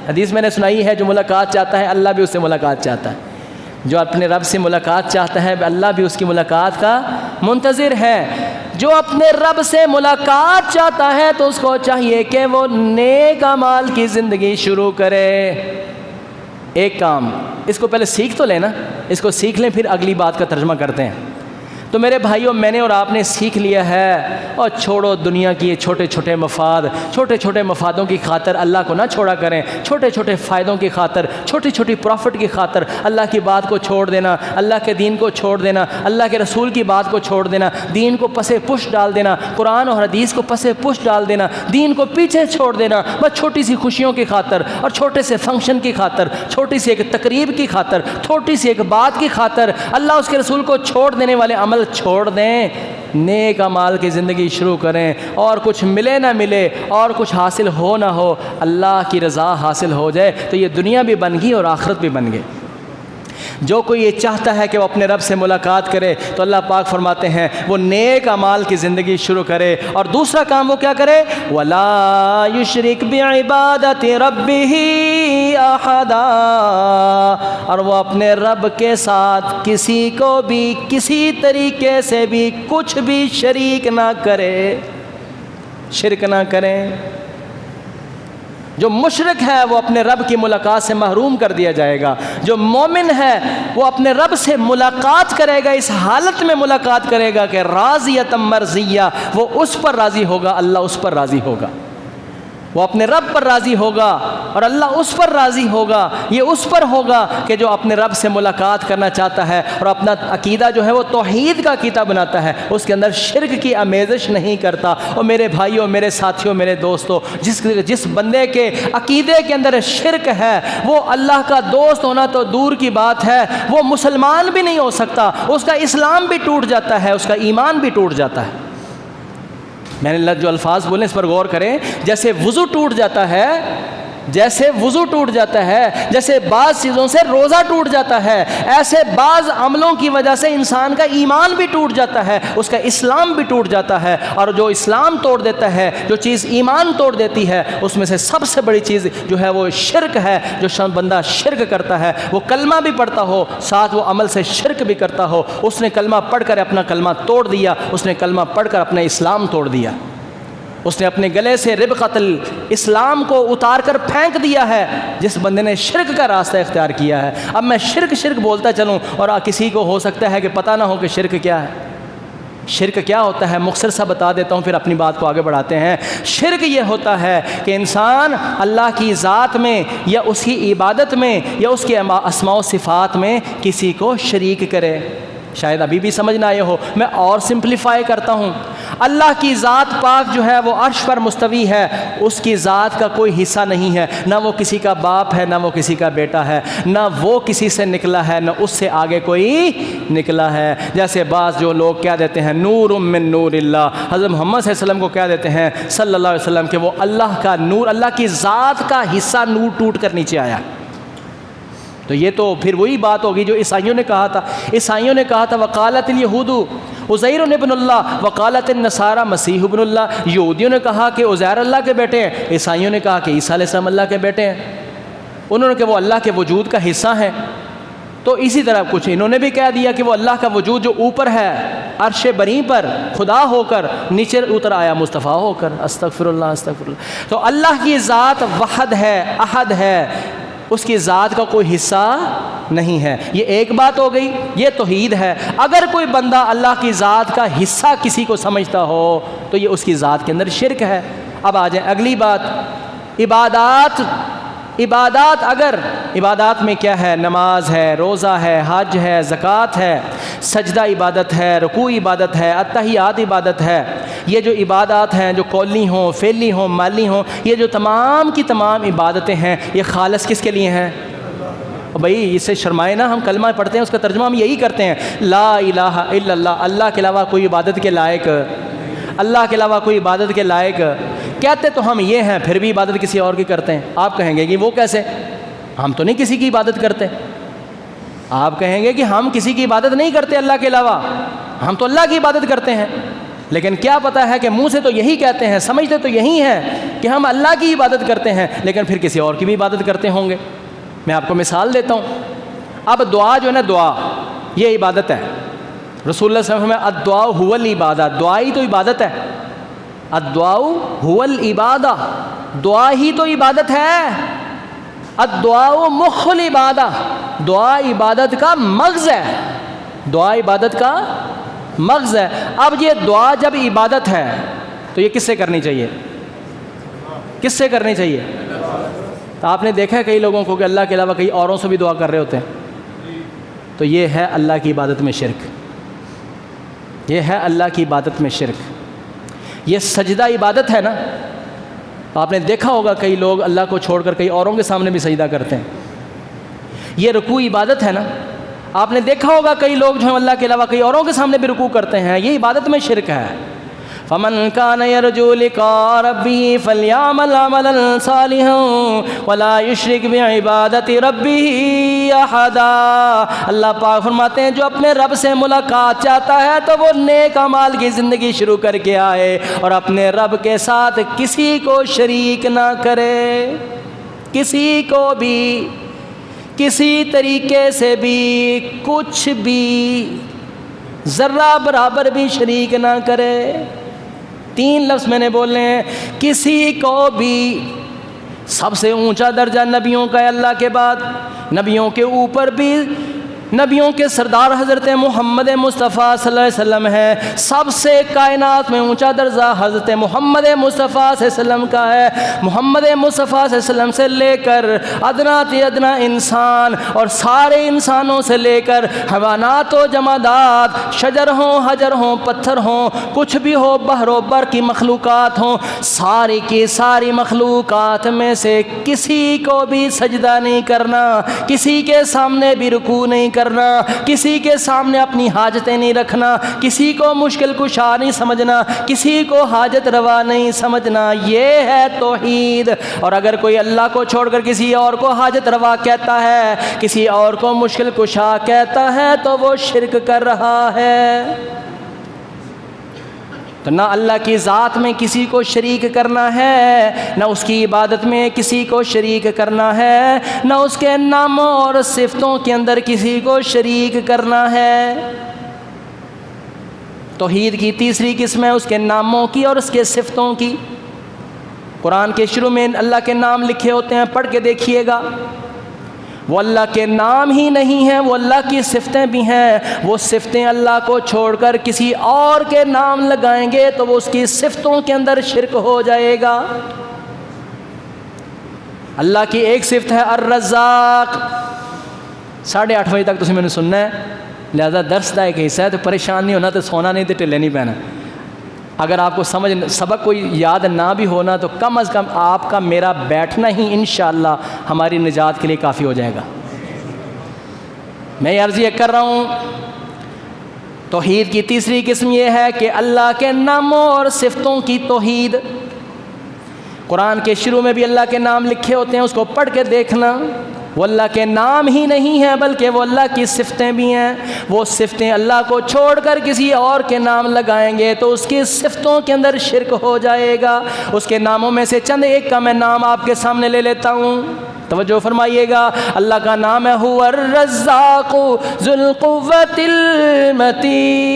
حدیث میں نے سنائی ہے، جو ملاقات چاہتا ہے اللہ بھی اس سے ملاقات چاہتا ہے۔ جو اپنے رب سے ملاقات چاہتا ہے اللہ بھی اس کی ملاقات کا منتظر ہے۔ جو اپنے رب سے ملاقات چاہتا ہے تو اس کو چاہیے کہ وہ نیک اعمال کی زندگی شروع کرے۔ ایک کام، اس کو پہلے سیکھ تو لینا، اس کو سیکھ لیں، پھر اگلی بات کا ترجمہ کرتے ہیں۔ تو میرے بھائیوں، میں نے اور آپ نے سیکھ لیا ہے، اور چھوڑو دنیا کی یہ چھوٹے چھوٹے مفاد، چھوٹے چھوٹے مفادوں کی خاطر اللہ کو نہ چھوڑا کریں، چھوٹے چھوٹے فائدوں کی خاطر، چھوٹی چھوٹی پروفٹ کی خاطر اللہ کی بات کو چھوڑ دینا، اللہ کے دین کو چھوڑ دینا، اللہ کے رسول کی بات کو چھوڑ دینا، دین کو پسے پش ڈال دینا، قرآن اور حدیث کو پسے پش ڈال دینا، دین کو پیچھے چھوڑ دینا، بس چھوٹی سی خوشیوں کی خاطر اور چھوٹے سے فنکشن کی خاطر، چھوٹی سی ایک تقریب کی خاطر، چھوٹی سی ایک بات کی خاطر اللہ اس کے رسول کو چھوڑ دینے والے عمل چھوڑ دیں۔ نیک اعمال کی زندگی شروع کریں، اور کچھ ملے نہ ملے اور کچھ حاصل ہو نہ ہو، اللہ کی رضا حاصل ہو جائے تو یہ دنیا بھی بن گئی اور آخرت بھی بن گئی۔ جو کوئی یہ چاہتا ہے کہ وہ اپنے رب سے ملاقات کرے تو اللہ پاک فرماتے ہیں وہ نیک اعمال کی زندگی شروع کرے، اور دوسرا کام وہ کیا کرے؟ وَلَا يُشْرِكْ بِعِبَادَةِ رَبِّهِ أَحَدًا، اور وہ اپنے رب کے ساتھ کسی کو بھی کسی طریقے سے بھی کچھ بھی شریک نہ کرے، شرک نہ کریں۔ جو مشرک ہے وہ اپنے رب کی ملاقات سے محروم کر دیا جائے گا، جو مومن ہے وہ اپنے رب سے ملاقات کرے گا، اس حالت میں ملاقات کرے گا کہ راضیۃ مرضیہ، وہ اس پر راضی ہوگا، اللہ اس پر راضی ہوگا، وہ اپنے رب پر راضی ہوگا اور اللہ اس پر راضی ہوگا۔ یہ اس پر ہوگا کہ جو اپنے رب سے ملاقات کرنا چاہتا ہے اور اپنا عقیدہ جو ہے وہ توحید کا عقیدہ بناتا ہے، اس کے اندر شرک کی آمیزش نہیں کرتا۔ اور میرے بھائیوں، میرے ساتھیوں، میرے دوستوں، جس بندے کے عقیدے کے اندر شرک ہے وہ اللہ کا دوست ہونا تو دور کی بات ہے، وہ مسلمان بھی نہیں ہو سکتا، اس کا اسلام بھی ٹوٹ جاتا ہے، اس کا ایمان بھی ٹوٹ جاتا ہے۔ میں نے جو الفاظ بولے اس پر غور کریں، جیسے وضو ٹوٹ جاتا ہے، جیسے وضو ٹوٹ جاتا ہے، جیسے بعض چیزوں سے روزہ ٹوٹ جاتا ہے، ایسے بعض عملوں کی وجہ سے انسان کا ایمان بھی ٹوٹ جاتا ہے، اس کا اسلام بھی ٹوٹ جاتا ہے۔ اور جو اسلام توڑ دیتا ہے، جو چیز ایمان توڑ دیتی ہے، اس میں سے سب سے بڑی چیز جو ہے وہ شرک ہے۔ جو بندہ شرک کرتا ہے، وہ کلمہ بھی پڑھتا ہو ساتھ وہ عمل سے شرک بھی کرتا ہو، اس نے کلمہ پڑھ کر اپنا کلمہ توڑ دیا، اس نے کلمہ پڑھ کر اپنا اسلام توڑ دیا، اس نے اپنے گلے سے ربقۃ الاسلام کو اتار کر پھینک دیا ہے، جس بندے نے شرک کا راستہ اختیار کیا ہے۔ اب میں شرک بولتا چلوں اور کسی کو ہو سکتا ہے کہ پتہ نہ ہو کہ شرک کیا ہے۔ شرک کیا ہوتا ہے مختصر سا بتا دیتا ہوں، پھر اپنی بات کو آگے بڑھاتے ہیں۔ شرک یہ ہوتا ہے کہ انسان اللہ کی ذات میں یا اس کی عبادت میں یا اس کے اسماء و صفات میں کسی کو شریک کرے۔ شاید ابھی بھی سمجھ نہ آئے ہو، میں اور سمپلیفائی کرتا ہوں۔ اللہ کی ذات پاک جو ہے وہ عرش پر مستوی ہے، اس کی ذات کا کوئی حصہ نہیں ہے، نہ وہ کسی کا باپ ہے، نہ وہ کسی کا بیٹا ہے، نہ وہ کسی سے نکلا ہے، نہ اس سے آگے کوئی نکلا ہے۔ جیسے بعض جو لوگ کہہ دیتے ہیں نور من نور اللہ، حضرت محمد صلی اللہ علیہ وسلم کو کہہ دیتے ہیں صلی اللہ علیہ وسلم کہ وہ اللہ کا نور، اللہ کی ذات کا حصہ نور ٹوٹ کر نیچے آیا۔ تو یہ تو پھر وہی بات ہوگی جو عیسائیوں نے کہا تھا۔ عیسائیوں نے کہا تھا وقالت الیہود عزیر ابن اللہ وقالت النصارى مسیح ابن اللہ، یہودیوں نے کہا کہ عزیر اللہ کے بیٹے ہیں، عیسائیوں نے کہا کہ عیسیٰ علیہ السلام اللہ کے بیٹے ہیں، انہوں نے کہ وہ اللہ کے وجود کا حصہ ہیں۔ تو اسی طرح کچھ انہوں نے بھی کہہ دیا کہ وہ اللہ کا وجود جو اوپر ہے عرش بری پر خدا ہو کر نیچے اتر آیا مصطفیٰ ہو کر۔ استغفر اللہ استغفر اللہ۔ تو اللہ کی ذات وحد ہے، احد ہے، اس کی ذات کا کوئی حصہ نہیں ہے۔ یہ ایک بات ہو گئی، یہ توحید ہے۔ اگر کوئی بندہ اللہ کی ذات کا حصہ کسی کو سمجھتا ہو تو یہ اس کی ذات کے اندر شرک ہے۔ اب آ جائیں اگلی بات، عبادات اگر عبادات میں کیا ہے؟ نماز ہے، روزہ ہے، حج ہے، زکوٰۃ ہے، سجدہ عبادت ہے، رکوع عبادت ہے، التحیات عبادت ہے۔ یہ جو عبادات ہیں جو قولی ہوں، فعلی ہوں، مالی ہوں، یہ جو تمام کی تمام عبادتیں ہیں، یہ خالص کس کے لیے ہیں؟ بھائی اس سے شرمائے نا، ہم کلمہ پڑھتے ہیں اس کا ترجمہ ہم یہی کرتے ہیں، لا الہ الا اللہ، اللہ کے علاوہ کوئی عبادت کے لائق، اللہ کے علاوہ کوئی عبادت کے لائق۔ کہتے تو ہم یہ ہیں، پھر بھی عبادت کسی اور کی کرتے ہیں۔ آپ کہیں گے کہ وہ کیسے؟ ہم تو نہیں کسی کی عبادت کرتے۔ آپ کہیں گے کہ ہم کسی کی عبادت نہیں کرتے اللہ کے علاوہ، ہم تو اللہ کی عبادت کرتے ہیں، لیکن کیا پتہ ہے کہ منہ سے تو یہی کہتے ہیں، سمجھتے تو یہی ہیں کہ ہم اللہ کی عبادت کرتے ہیں، لیکن پھر کسی اور کی بھی عبادت کرتے ہوں گے۔ میں آپ کو مثال دیتا ہوں۔ اب دعا جو ہے نا، دعا یہ عبادت ہے۔ رسول اللہ صلی اللہ علیہ وسلم الدعاء هو العبادہ، دعا ہی تو عبادت ہے۔ الدعاء هو العبادہ، دعا ہی تو عبادت ہے۔ الدعاء مخ العبادہ، دعا عبادت کا مغز ہے، دعا عبادت کا مغز ہے۔ اب یہ دعا جب عبادت ہے تو یہ کس سے کرنی چاہیے؟ کس سے کرنی چاہیے؟ تو آپ نے دیکھا ہے کئی لوگوں کو کہ اللہ کے علاوہ کئی اوروں سے بھی دعا کر رہے ہوتے ہیں، تو یہ ہے اللہ کی عبادت میں شرک، یہ ہے اللہ کی عبادت میں شرک۔ یہ سجدہ عبادت ہے نا، آپ نے دیکھا ہوگا کئی لوگ اللہ کو چھوڑ کر کئی اوروں کے سامنے بھی سجدہ کرتے ہیں۔ یہ رکوع عبادت ہے نا، آپ نے دیکھا ہوگا کئی لوگ جو ہیں اللہ کے علاوہ کئی اوروں کے سامنے بھی رکوع کرتے ہیں، یہ عبادت میں شرک ہے۔ فمن كان يرجو لقاء ربه فليعمل عملا صالحا ولا يشرك بعبادة ربه احدا۔ اللہ پاک فرماتے ہیں جو اپنے رب سے ملاقات چاہتا ہے تو وہ نیک اعمال کی زندگی شروع کر کے آئے اور اپنے رب کے ساتھ کسی کو شریک نہ کرے، کسی کو بھی کسی طریقے سے بھی کچھ بھی ذرہ برابر بھی شریک نہ کرے۔ 3 لفظ میں نے بولے ہیں، کسی کو بھی۔ سب سے اونچا درجہ نبیوں کا ہے اللہ کے بعد، نبیوں کے اوپر بھی نبیوں کے سردار حضرت محمد مصطفیٰ صلی اللہ علیہ وسلم ہے۔ سب سے کائنات میں اونچا درجہ حضرت محمد مصطفیٰ صلی اللہ علیہ وسلم کا ہے۔ محمد مصطفیٰ صلی اللہ علیہ وسلم سے لے کر ادنا تے ادنا انسان اور سارے انسانوں سے لے کر حیوانات و جمادات، شجر ہوں، حجر ہوں، پتھر ہوں، کچھ بھی ہو، بحر و بر کی مخلوقات ہوں، ساری کی ساری مخلوقات میں سے کسی کو بھی سجدہ نہیں کرنا، کسی کے سامنے بھی رکوع نہیں کرنا، کسی کے سامنے اپنی حاجتیں نہیں رکھنا، کسی کو مشکل کشا نہیں سمجھنا، کسی کو حاجت روا نہیں سمجھنا، یہ ہے توحید۔ اور اگر کوئی اللہ کو چھوڑ کر کسی اور کو حاجت روا کہتا ہے، کسی اور کو مشکل کشا کہتا ہے تو وہ شرک کر رہا ہے۔ تو نہ اللہ کی ذات میں کسی کو شریک کرنا ہے، نہ اس کی عبادت میں کسی کو شریک کرنا ہے، نہ اس کے ناموں اور صفتوں کے اندر کسی کو شریک کرنا ہے۔ توحید کی تیسری قسم ہے اس کے ناموں کی اور اس کے صفتوں کی۔ قرآن کے شروع میں اللہ کے نام لکھے ہوتے ہیں، پڑھ کے دیکھیے گا۔ وہ اللہ کے نام ہی نہیں ہیں، وہ اللہ کی صفتیں بھی ہیں۔ وہ صفتیں اللہ کو چھوڑ کر کسی اور کے نام لگائیں گے تو وہ اس کی صفتوں کے اندر شرک ہو جائے گا۔ اللہ کی ایک صفت ہے الرزاق۔ 8:30 بجے تک تسی میں نے سننا ہے، لہذا درس کا ایک حصہ ہے، تو پریشان نہیں ہونا، تو سونا نہیں تو ٹھلے نہیں پہنا۔ اگر آپ کو سبق کوئی یاد نہ بھی ہونا تو کم از کم آپ کا میرا بیٹھنا ہی انشاءاللہ ہماری نجات کے لیے کافی ہو جائے گا۔ میں عرض یہ کر رہا ہوں، توحید کی تیسری قسم یہ ہے کہ اللہ کے ناموں اور صفتوں کی توحید۔ قرآن کے شروع میں بھی اللہ کے نام لکھے ہوتے ہیں، اس کو پڑھ کے دیکھنا، وہ اللہ کے نام ہی نہیں ہیں بلکہ وہ اللہ کی صفتیں بھی ہیں۔ وہ صفتیں اللہ کو چھوڑ کر کسی اور کے نام لگائیں گے تو اس کی صفتوں کے اندر شرک ہو جائے گا۔ اس کے ناموں میں سے چند ایک کا میں نام آپ کے سامنے لے لیتا ہوں، توجہ فرمائیے گا۔ اللہ کا نام ہے هو الرزاق ذو القوة المتین،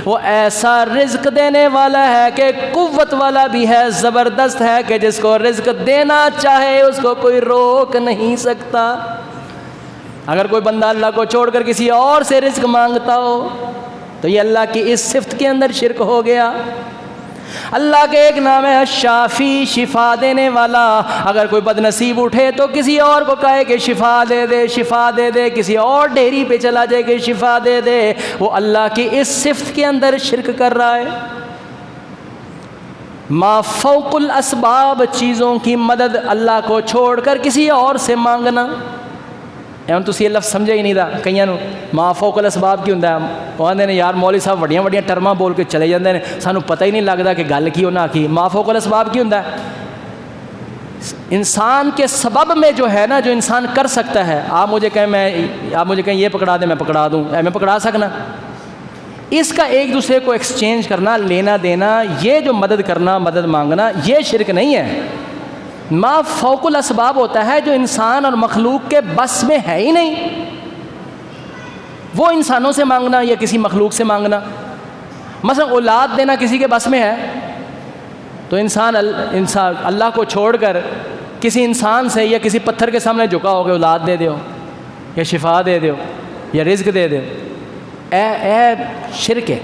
وہ ایسا رزق دینے والا ہے کہ قوت والا بھی ہے، زبردست ہے کہ جس کو رزق دینا چاہے اس کو کوئی روک نہیں سکتا۔ اگر کوئی بندہ اللہ کو چھوڑ کر کسی اور سے رزق مانگتا ہو تو یہ اللہ کی اس صفت کے اندر شرک ہو گیا۔ اللہ کے ایک نام ہے شافی، شفا دینے والا۔ اگر کوئی بد نصیب اٹھے تو کسی اور کو کہے کہ شفا دے دے، شفا دے دے، کسی اور ڈھیری پہ چلا جائے کہ شفا دے دے، وہ اللہ کی اس صفت کے اندر شرک کر رہا ہے۔ ما فوق الاسباب، چیزوں کی مدد اللہ کو چھوڑ کر کسی اور سے مانگنا۔ تسی یہ لفظ سمجھے ہی نہیں تھا کئیاں نو، ما فوق الاسباب کی ہوندا ہے؟ وہ آندے نے یار مولوی صاحب وڈیاں وڈیاں ٹرماں بول کے چلے جاندے نے، سانو پتہ ہی نہیں لگدا کہ گل کی انہاں کی۔ ما فوق الاسباب کی ہوندا ہے؟ انسان کے سبب میں جو ہے نا، جو انسان کر سکتا ہے، آپ مجھے کہیں یہ پکڑا دیں میں پکڑا دوں، میں پکڑا سکنا؟ اس کا ایک دوسرے کو ایکسچینج کرنا، لینا دینا، یہ جو مدد کرنا، مدد مانگنا، یہ شرک نہیں ہے۔ ما فوق الاسباب ہوتا ہے جو انسان اور مخلوق کے بس میں ہے ہی نہیں، وہ انسانوں سے مانگنا یا کسی مخلوق سے مانگنا۔ مثلا اولاد دینا کسی کے بس میں ہے تو انسان اللہ کو چھوڑ کر کسی انسان سے یا کسی پتھر کے سامنے جھکا ہو کے اولاد دے دیو یا شفا دے دیو یا رزق دے دیو، اے شرک ہے۔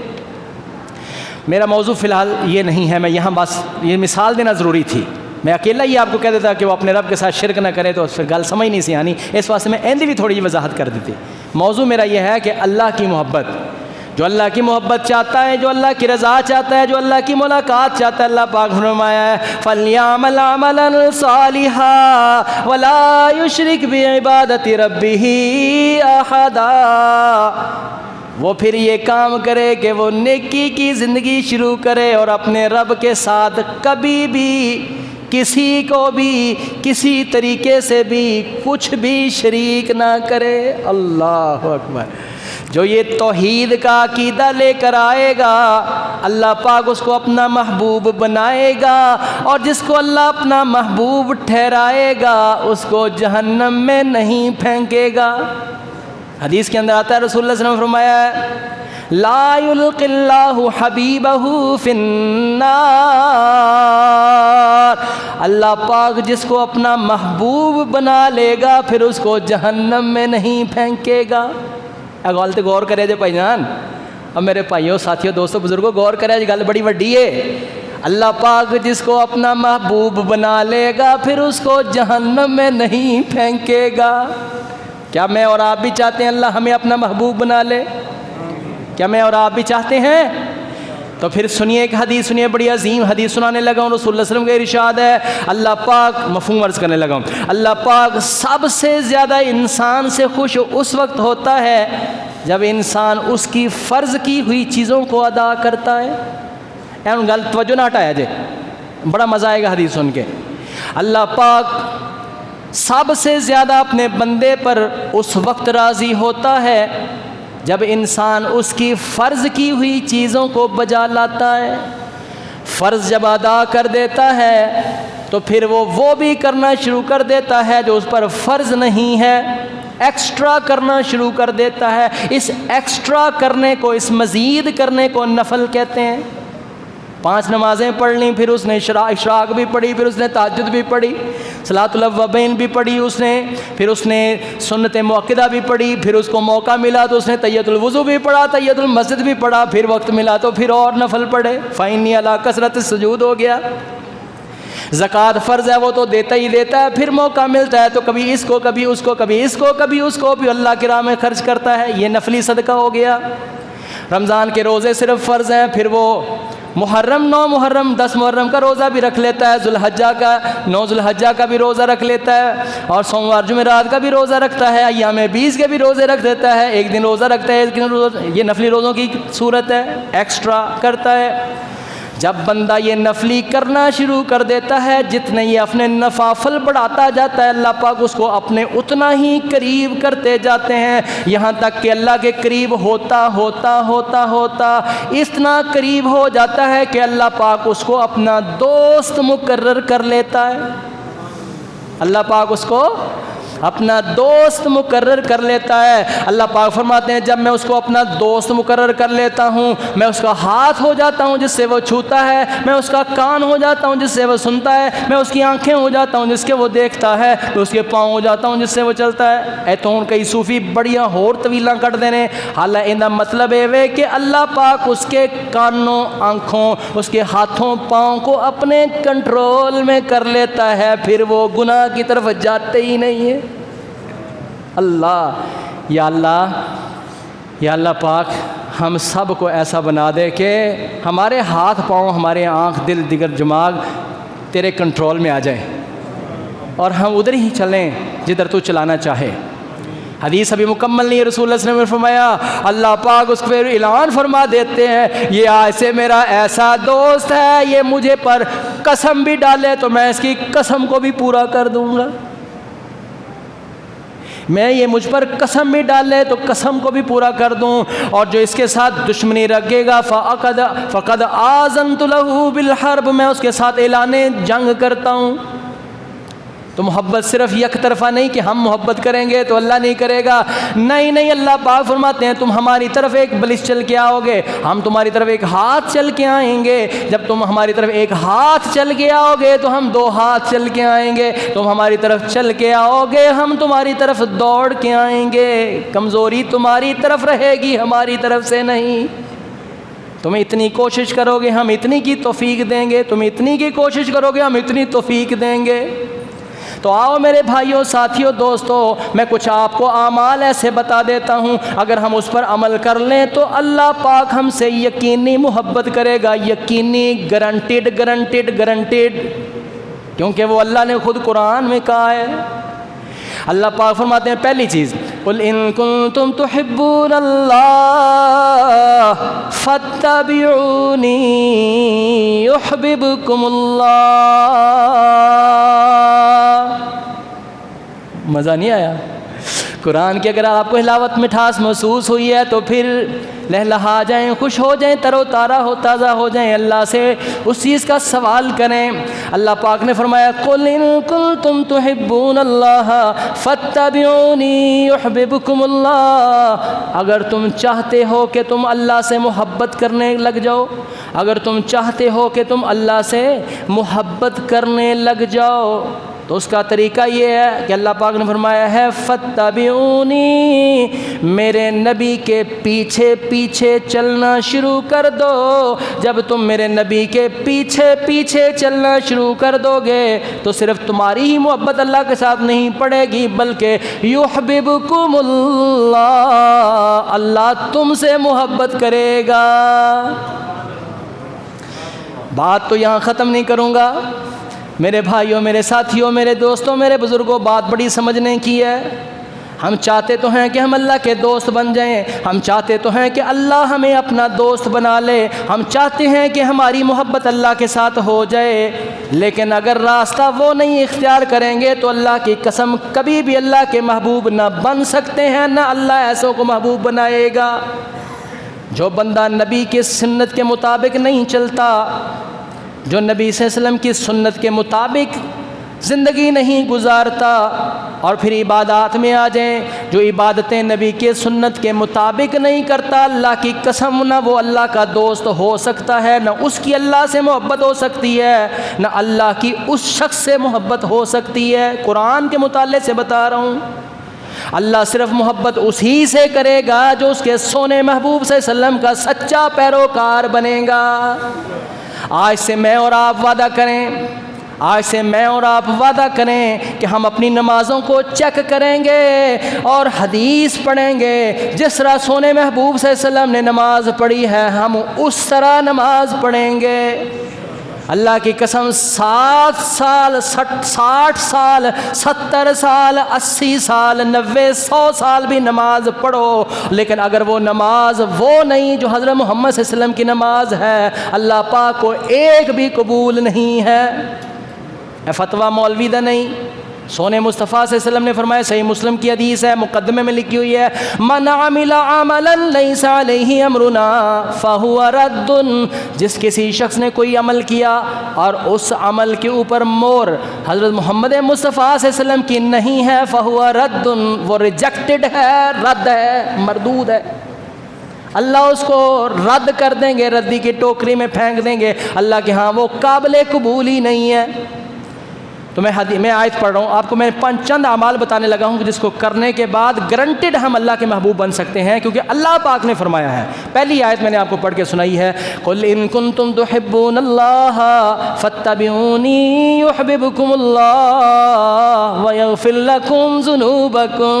میرا موضوع فی الحال یہ نہیں ہے، میں یہاں بس یہ مثال دینا ضروری تھی۔ میں اکیلا ہی آپ کو کہہ دیتا کہ وہ اپنے رب کے ساتھ شرک نہ کرے تو پھر گل سمجھ نہیں سی آنی، اس واسطے میں ایندی بھی تھوڑی وضاحت کر دیتی۔ موضوع میرا یہ ہے کہ اللہ کی محبت، جو اللہ کی محبت چاہتا ہے، جو اللہ کی رضا چاہتا ہے، جو اللہ کی ملاقات چاہتا ہے، اللہ پاک فرمایا ہے فَلْيَعْمَلْ عَمَلًا صَالِحًا وَلَا يُشْرِكْ بِعِبَادَةِ رَبِّهِ أَحَدًا، وہ پھر یہ کام کرے کہ وہ نیکی کی زندگی شروع کرے اور اپنے رب کے ساتھ کبھی بھی کسی کو بھی کسی طریقے سے بھی کچھ بھی شریک نہ کرے۔ اللہ اکبر۔ جو یہ توحید کا عقیدہ لے کر آئے گا اللہ پاک اس کو اپنا محبوب بنائے گا، اور جس کو اللہ اپنا محبوب ٹھہرائے گا اس کو جہنم میں نہیں پھینکے گا۔ حدیث کے اندر آتا ہے، رسول اللہ صلی اللہ علیہ وسلم نے فرمایا ہے لا یلقی اللہ حبیبہ فی النار، اللہ پاک جس کو اپنا محبوب بنا لے گا پھر اس کو جہنم میں نہیں پھینکے گا۔ گل تو غور کرے جے بھائی جان، اب میرے بھائیوں، ساتھیوں، دوستوں، بزرگوں، غور کرے جے، گل بڑی وڈی ہے۔ اللہ پاک جس کو اپنا محبوب بنا لے گا پھر اس کو جہنم میں نہیں پھینکے گا۔ کیا میں اور آپ بھی چاہتے ہیں اللہ ہمیں اپنا محبوب بنا لے؟ کیا میں اور آپ بھی چاہتے ہیں؟ تو پھر سنیے ایک حدیث، سنیے، بڑی عظیم حدیث سنانے لگا ہوں۔ رسول اللہ صلی اللہ علیہ وسلم کا ارشاد ہے، اللہ پاک، مفہوم عرض کرنے لگا ہوں، اللہ پاک سب سے زیادہ انسان سے خوش اس وقت ہوتا ہے جب انسان اس کی فرض کی ہوئی چیزوں کو ادا کرتا ہے۔ ان گل توجہ نہ ہٹایا جے، بڑا مزہ آئے گا حدیث سن کے۔ اللہ پاک سب سے زیادہ اپنے بندے پر اس وقت راضی ہوتا ہے جب انسان اس کی فرض کی ہوئی چیزوں کو بجا لاتا ہے۔ فرض جب ادا کر دیتا ہے تو پھر وہ بھی کرنا شروع کر دیتا ہے جو اس پر فرض نہیں ہے، ایکسٹرا کرنا شروع کر دیتا ہے۔ اس ایکسٹرا کرنے کو، اس مزید کرنے کو نفل کہتے ہیں۔ 5 نمازیں پڑھ لیں، پھر اس نے اشراق بھی پڑھی، پھر اس نے تہجد بھی پڑھی، صلاۃ الاوابین بھی پڑھی اس نے، پھر اس نے سنت مؤکدہ بھی پڑھی، پھر اس کو موقع ملا تو اس نے تحیۃ الوضو بھی پڑھا، تحیۃ المسجد بھی پڑھا، پھر وقت ملا تو پھر اور نفل پڑھے۔ فإنی علی کثرۃ السجود ہو گیا۔ زکوٰۃ فرض ہے، وہ تو دیتا ہی دیتا ہے، پھر موقع ملتا ہے تو کبھی اس کو، کبھی اس کو، کبھی اس کو، کبھی اس کو بھی اللہ کی راہ میں خرچ کرتا ہے، یہ نفلی صدقہ ہو گیا۔ رمضان کے روزے صرف فرض ہیں، پھر وہ محرم 9 محرم 10 محرم کا روزہ بھی رکھ لیتا ہے، ذوالحجہ کا 9 ذوالحجہ کا بھی روزہ رکھ لیتا ہے، اور سوموار جمعرات کا بھی روزہ رکھتا ہے، ایام 20 کے بھی روزے رکھ دیتا ہے، ایک دن روزہ رکھتا ہے، ایک دن روزہ، یہ نفلی روزوں کی صورت ہے، ایکسٹرا کرتا ہے۔ جب بندہ یہ نفلی کرنا شروع کر دیتا ہے، جتنے یہ اپنے نفافل بڑھاتا جاتا ہے، اللہ پاک اس کو اپنے اتنا ہی قریب کرتے جاتے ہیں، یہاں تک کہ اللہ کے قریب ہوتا ہوتا ہوتا ہوتا اتنا قریب ہو جاتا ہے کہ اللہ پاک اس کو اپنا دوست مقرر کر لیتا ہے۔ اللہ پاک اس کو اپنا دوست مقرر کر لیتا ہے۔ اللہ پاک فرماتے ہیں جب میں اس کو اپنا دوست مقرر کر لیتا ہوں، میں اس کا ہاتھ ہو جاتا ہوں جس سے وہ چھوتا ہے، میں اس کا کان ہو جاتا ہوں جس سے وہ سنتا ہے، میں اس کی آنکھیں ہو جاتا ہوں جس کے وہ دیکھتا ہے، میں اس کے پاؤں ہو جاتا ہوں جس سے وہ چلتا ہے۔ اے تو ہن کئی صوفی بڑیاں ہور طویلاں کٹ دینے، حالانکہ اندا مطلب ہے کہ اللہ پاک اس کے کانوں، آنکھوں، اس کے ہاتھوں، پاؤں کو اپنے کنٹرول میں کر لیتا ہے، پھر وہ گناہ کی طرف جاتے ہی نہیں ہیں۔ اللہ یا اللہ پاک ہم سب کو ایسا بنا دے کہ ہمارے ہاتھ پاؤں، ہمارے آنکھ، دل، دیگر دماغ تیرے کنٹرول میں آ جائیں اور ہم ادھر ہی چلیں جدھر تو چلانا چاہے۔ حدیث ابھی مکمل نہیں ہے، رسول اللہ صلی اللہ علیہ وسلم نے فرمایا، اللہ پاک اس پہ اعلان فرما دیتے ہیں، یہ آج سے میرا ایسا دوست ہے، یہ مجھے پر قسم بھی ڈالے تو میں اس کی قسم کو بھی پورا کر دوں گا، میں یہ مجھ پر قسم بھی ڈالے تو قسم کو بھی پورا کر دوں، اور جو اس کے ساتھ دشمنی رکھے گا فقد آذنت له بالحرب، میں اس کے ساتھ اعلان جنگ کرتا ہوں۔ تو محبت صرف یک طرفہ نہیں کہ ہم محبت کریں گے تو اللہ نہیں کرے گا، نہیں، اللہ پاک فرماتے ہیں تم ہماری طرف ایک بلش چل کے آؤ گے، ہم تمہاری طرف ایک ہاتھ چل کے آئیں گے، جب تم ہماری طرف ایک ہاتھ چل کے آؤ گے تو ہم 2 ہاتھ چل کے آئیں گے، تم ہماری طرف چل کے آؤ گے ہم تمہاری طرف دوڑ کے آئیں گے، کمزوری تمہاری طرف رہے گی، ہماری طرف سے نہیں۔ تم اتنی کوشش کرو گے ہم اتنی کی توفیق دیں گے، تم اتنی کی کوشش کرو گے ہم اتنی توفیق دیں گے۔ تو آؤ میرے بھائیوں، ساتھیوں، دوستوں، میں کچھ آپ کو اعمال ایسے بتا دیتا ہوں، اگر ہم اس پر عمل کر لیں تو اللہ پاک ہم سے یقینی محبت کرے گا، یقینی، گارنٹیڈ، کیونکہ وہ اللہ نے خود قرآن میں کہا ہے۔ اللہ پاک فرماتے ہیں پہلی چیز، قُلْ إِن كُنتُمْ تُحِبُّونَ اللَّهَ فَاتَّبِعُونِي يُحْبِبْكُمُ اللَّهُ۔ مزہ نہیں آیا؟ قرآن کی اگر آپ کو حلاوت مٹھاس محسوس ہوئی ہے تو پھر لہلہا جائیں، خوش ہو جائیں، تر و تازہ ہو جائیں، اللہ سے اس چیز کا سوال کریں۔ اللہ پاک نے فرمایا قُلْ إِن كُنتُمْ تُحِبُّونَ اللَّهَ فَاتَّبِعُونِي يُحْبِبْكُمُ اللَّهُ، اگر تم چاہتے ہو کہ تم اللہ سے محبت کرنے لگ جاؤ، اگر تم چاہتے ہو کہ تم اللہ سے محبت کرنے لگ جاؤ تو اس کا طریقہ یہ ہے کہ اللہ پاک نے فرمایا ہے فَاتَّبِعُونِی، میرے نبی کے پیچھے پیچھے چلنا شروع کر دو۔ جب تم میرے نبی کے پیچھے پیچھے چلنا شروع کر دو گے تو صرف تمہاری ہی محبت اللہ کے ساتھ نہیں پڑے گی بلکہ یحببکم اللہ، اللہ تم سے محبت کرے گا۔ بات تو یہاں ختم نہیں کروں گا میرے بھائیوں، میرے ساتھیوں، میرے دوستوں، میرے بزرگوں، بات بڑی سمجھنے کی ہے۔ ہم چاہتے تو ہیں کہ ہم اللہ کے دوست بن جائیں، ہم چاہتے تو ہیں کہ اللہ ہمیں اپنا دوست بنا لے، ہم چاہتے ہیں کہ ہماری محبت اللہ کے ساتھ ہو جائے، لیکن اگر راستہ وہ نہیں اختیار کریں گے تو اللہ کی قسم کبھی بھی اللہ کے محبوب نہ بن سکتے ہیں، نہ اللہ ایسوں کو محبوب بنائے گا۔ جو بندہ نبی کی سنت کے مطابق نہیں چلتا، جو نبی صلی اللہ علیہ وسلم کی سنت کے مطابق زندگی نہیں گزارتا، اور پھر عبادات میں آ جائیں، جو عبادتیں نبی کے سنت کے مطابق نہیں کرتا، اللہ کی قسم نہ وہ اللہ کا دوست ہو سکتا ہے، نہ اس کی اللہ سے محبت ہو سکتی ہے، نہ اللہ کی اس شخص سے محبت ہو سکتی ہے۔ قرآن کے مطالعے سے بتا رہا ہوں، اللہ صرف محبت اسی سے کرے گا جو اس کے سونے محبوب صلی اللہ علیہ وسلم کا سچا پیروکار بنے گا۔ آج سے میں اور آپ وعدہ کریں، آج سے میں اور آپ وعدہ کریں کہ ہم اپنی نمازوں کو چیک کریں گے اور حدیث پڑھیں گے، جس طرح سونے محبوب صلی اللہ علیہ وسلم نے نماز پڑھی ہے ہم اس طرح نماز پڑھیں گے۔ اللہ کی قسم 60 سال 60 سال 70 سال 80 سال 90 100 سال بھی نماز پڑھو، لیکن اگر وہ نماز وہ نہیں جو حضرت محمد صلی اللہ علیہ وسلم کی نماز ہے، اللہ پاک کو ایک بھی قبول نہیں ہے۔ فتویٰ مولوی دا نہیں، سونے مصطفیٰ صلی اللہ علیہ وسلم نے فرمایا، صحیح مسلم کی حدیث ہے، مقدمے میں لکھی ہوئی ہے، من عمل عملا لیس علیہ امرنا فہو رد، جس کسی شخص نے کوئی عمل کیا اور اس عمل کے اوپر مور حضرت محمد مصطفیٰ صلی اللہ علیہ وسلم کی نہیں ہے، فہو رد، وہ ریجیکٹڈ ہے، رد ہے، مردود ہے۔ اللہ اس کو رد کر دیں گے، ردی کی ٹوکری میں پھینک دیں گے، اللہ کے ہاں وہ قابل قبول ہی نہیں ہے۔ تو میں آیت پڑھ رہا ہوں آپ کو، میں چند اعمال بتانے لگا ہوں کہ جس کو کرنے کے بعد گارنٹیڈ ہم اللہ کے محبوب بن سکتے ہیں، کیونکہ اللہ پاک نے فرمایا ہے۔ پہلی آیت میں نے آپ کو پڑھ کے سنائی ہے، قُلْ إِن كُنتُمْ تُحِبُّونَ اللَّهَ فَاتَّبِعُونِي يُحْبِبْكُمُ اللَّهُ وَيَغْفِرْ لَكُمْ ذُنُوبَكُمْ،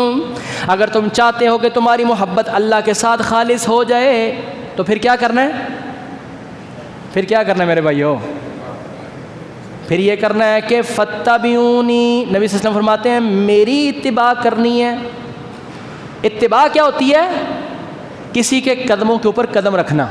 اگر تم چاہتے ہو کہ تمہاری محبت اللہ کے ساتھ خالص ہو جائے تو پھر کیا کرنا ہے؟ پھر کیا کرنا ہے میرے بھائیو؟ پھر یہ کرنا ہے کہ فَاتَّبِعُونِی، نبی صلی اللہ علیہ وسلم فرماتے ہیں میری اتباع کرنی ہے۔ اتباع کیا ہوتی ہے؟ کسی کے قدموں کے اوپر قدم رکھنا۔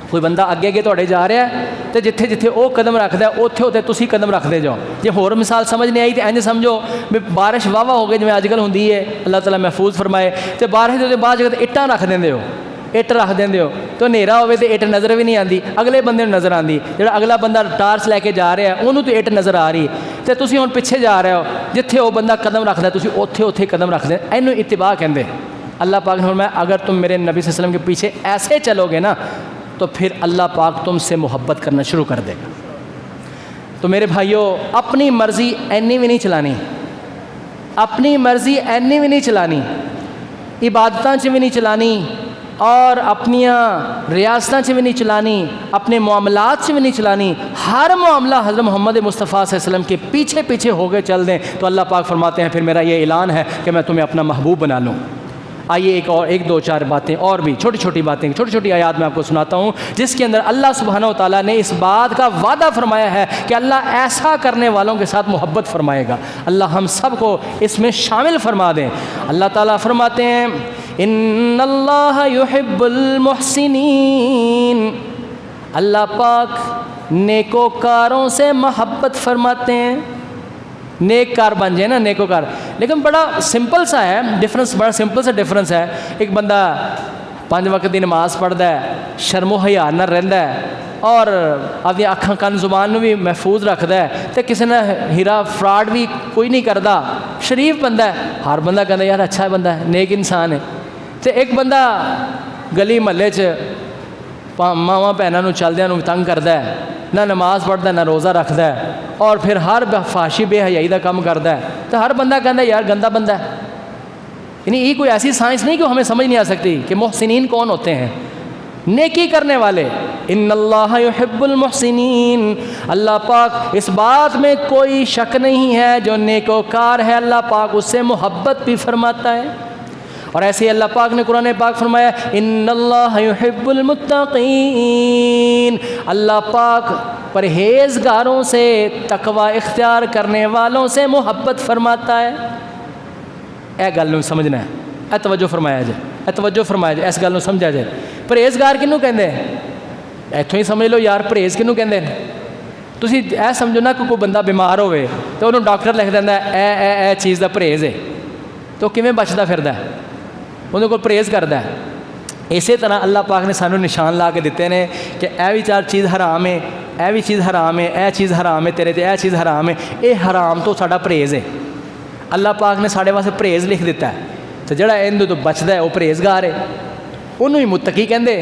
کوئی بندہ اگے اگے توڑے جا رہا ہے تو جتھے جتھے وہ قدم رکھتا ہے اوتھے اوتھے تسی قدم رکھتے جاؤ۔ جی ہور مثال سمجھ نہیں آئی تو انج سمجھو بھی بارش واہ واہ ہو گئی، جی اج کل ہوندی ہے، اللہ تعالیٰ محفوظ فرمائے، تو بارش دے بعد جگہ اٹاں رکھ دیندے ہو، اٹ رکھ دیندے ہو تو ہنیرا ہوئے تو اٹ نظر بھی نہیں آتی، اگلے بندے نظر آتی، جڑا اگلا بندہ ٹارچ لے کے جا رہا ہے انہوں تو اٹ نظر آ رہی ہے، تو تسی ہن پیچھے جا رہے ہو، جتھے وہ بندہ قدم رکھدا ہے تسی اوتھے اوتھے قدم رکھ دے، اینوں اتباع کہندے۔ اللہ پاک نے فرمایا اگر تم میرے نبی صلی اللہ علیہ وسلم کے پیچھے ایسے چلو گے نا تو پھر اللہ پاک تم سے محبت کرنا شروع کر دے گا۔ تو میرے بھائیوں، اپنی مرضی اینی بھی نہیں چلانی، اپنی مرضی اینی بھی نہیں چلانی، عبادتاں چ بھی نہیں چلانی، اور اپنیاں ریاستاں چ بھی نہیں چلانی، اپنے معاملات چ بھی نہیں چلانی، ہر معاملہ حضرت محمد مصطفیٰ صلی اللہ علیہ وسلم کے پیچھے پیچھے ہو کے چل دیں تو اللہ پاک فرماتے ہیں پھر میرا یہ اعلان ہے کہ میں تمہیں اپنا محبوب بنا لوں۔ آئیے ایک دو چار باتیں اور بھی، چھوٹی چھوٹی باتیں، چھوٹی چھوٹی آیات میں آپ کو سناتا ہوں جس کے اندر اللہ سبحانہ و تعالیٰ نے اس بات کا وعدہ فرمایا ہے کہ اللہ ایسا کرنے والوں کے ساتھ محبت فرمائے گا۔ اللہ ہم سب کو اس میں شامل فرما دیں۔ اللہ تعالیٰ فرماتے ہیں ان اللہ یحب المحسنین، اللہ پاک نیکوکاروں سے محبت فرماتے ہیں۔ نیک کار بن جائے نا، نیکوکار، لیکن بڑا سمپل سا ہے ڈفرنس، بڑا سمپل سا ڈفرنس ہے۔ ایک بندہ 5 وقت کی نماز پڑھتا ہے، شرم و حیا نہ رہندا ہے اور اپنی اکھاں کن زبان نو بھی محفوظ رکھتا ہے، تو کسی نے ہیرا فراڈ بھی کوئی نہیں کرتا، شریف بندہ ہے، ہر بندہ کہتا یار اچھا بندہ ہے، نیک انسان ہے۔ تو ایک بندہ گلی محلے چ ماواں بہنوں چلدیاں نو تنگ کرتا ہے، نہ نماز پڑھتا ہے نہ روزہ رکھتا ہے، اور پھر ہر فحاشی بے حیائی کا کام کرتا ہے، تو ہر بندہ کہتا ہے یار گندا بندہ ہے۔ یعنی یہ کوئی ایسی سائنس نہیں کہ ہمیں سمجھ نہیں آ سکتی کہ محسنین کون ہوتے ہیں، نیکی کرنے والے۔ ان اللہ یحب المحسنین، اللہ پاک اس بات میں کوئی شک نہیں ہے جو نیکوکار ہے اللہ پاک اس سے محبت بھی فرماتا ہے۔ اور ایسے اللہ پاک نے قرآن پاک فرمایا ان اللہ یحب المتقین، اللہ پاک پرہیزگاروں سے، تقوی اختیار کرنے والوں سے محبت فرماتا ہے۔ اے گل نو سمجھنا ہے، اے توجہ فرمایا جائے، اے توجہ فرمایا جائے، اس گل نو سمجھا جائے۔ پرہیزگار کنوں کہندے ہیں؟ ایتھوں ہی سمجھ لو یار پرہیز کنوں کہندے ہیں۔ تسی اے سمجھو نا کہ کوئی بندہ بیمار ہوئے تو انہوں ڈاکٹر لکھ دیندا ہے اے چیز دا پرہیز ہے، تو کیویں بچدا پھردا ہے؟ انہوں کو پرہیز کردا ہے۔ اسی طرح اللہ پاک نے سانوں نشان لا کے دیتے ہیں کہ اے بھی چار چیز حرام ہے، اے بھی چیز حرام ہے، اے چیز حرام ہے تیرے تے، اے چیز حرام ہے، اے حرام تو ساڈا پرہیز ہے۔ اللہ پاک نے ساڈے واسطے پرہیز لکھ دیتا ہے، تو جڑا اندر تو بچدا ہے وہ پرہیزگار ہے، انہوں ہی متقی کہندے۔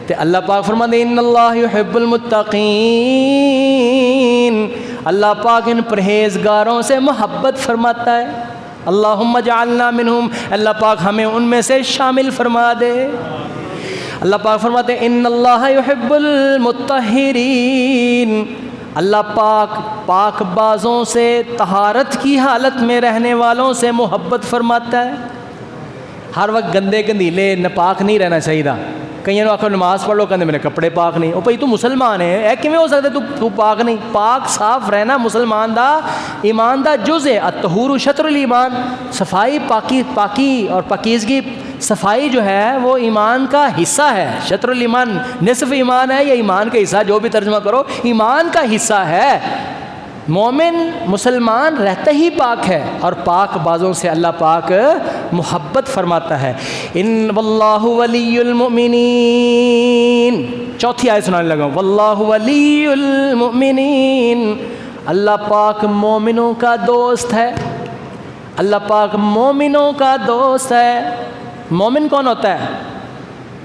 تے اللہ پاک فرماندے ان اللہ یحب المتقین، اللہ پاک ان پرہیزگاروں سے محبت فرماتا ہے۔ اللہم اجعلنا منہم، اللہ پاک ہمیں ان میں سے شامل فرما دے۔ اللہ پاک فرماتے ہیں ان اللہ یحب المطہرین، اللہ پاک پاک بازوں سے، طہارت کی حالت میں رہنے والوں سے محبت فرماتا ہے۔ ہر وقت گندے گندیلے ناپاک نہیں رہنا چاہیے تھا۔ کئی آخر نماز پڑھ لو، کہتے میرے کپڑے پاک نہیں۔ او بھائی تو مسلمان ہے، اے کیویں ہو سکتا ہے تو پاک نہیں؟ پاک صاف رہنا مسلمان دا ایمان دا جز ہے۔ الطہور شطر الایمان، صفائی پاکی اور پاکیزگی، صفائی جو ہے وہ ایمان کا حصہ ہے۔ شطر الایمان نصف ایمان ہے یا ایمان کا حصہ، جو بھی ترجمہ کرو، ایمان کا حصہ ہے۔ مومن مسلمان رہتا ہی پاک ہے، اور پاک بازوں سے اللہ پاک محبت فرماتا ہے۔ ان واللہ ولی المؤمنین، چوتھی آیت سنانے لگا، واللہ ولی المؤمنین، اللہ پاک مومنوں کا دوست ہے۔ اللہ پاک مومنوں کا دوست ہے۔ مومن کون ہوتا ہے؟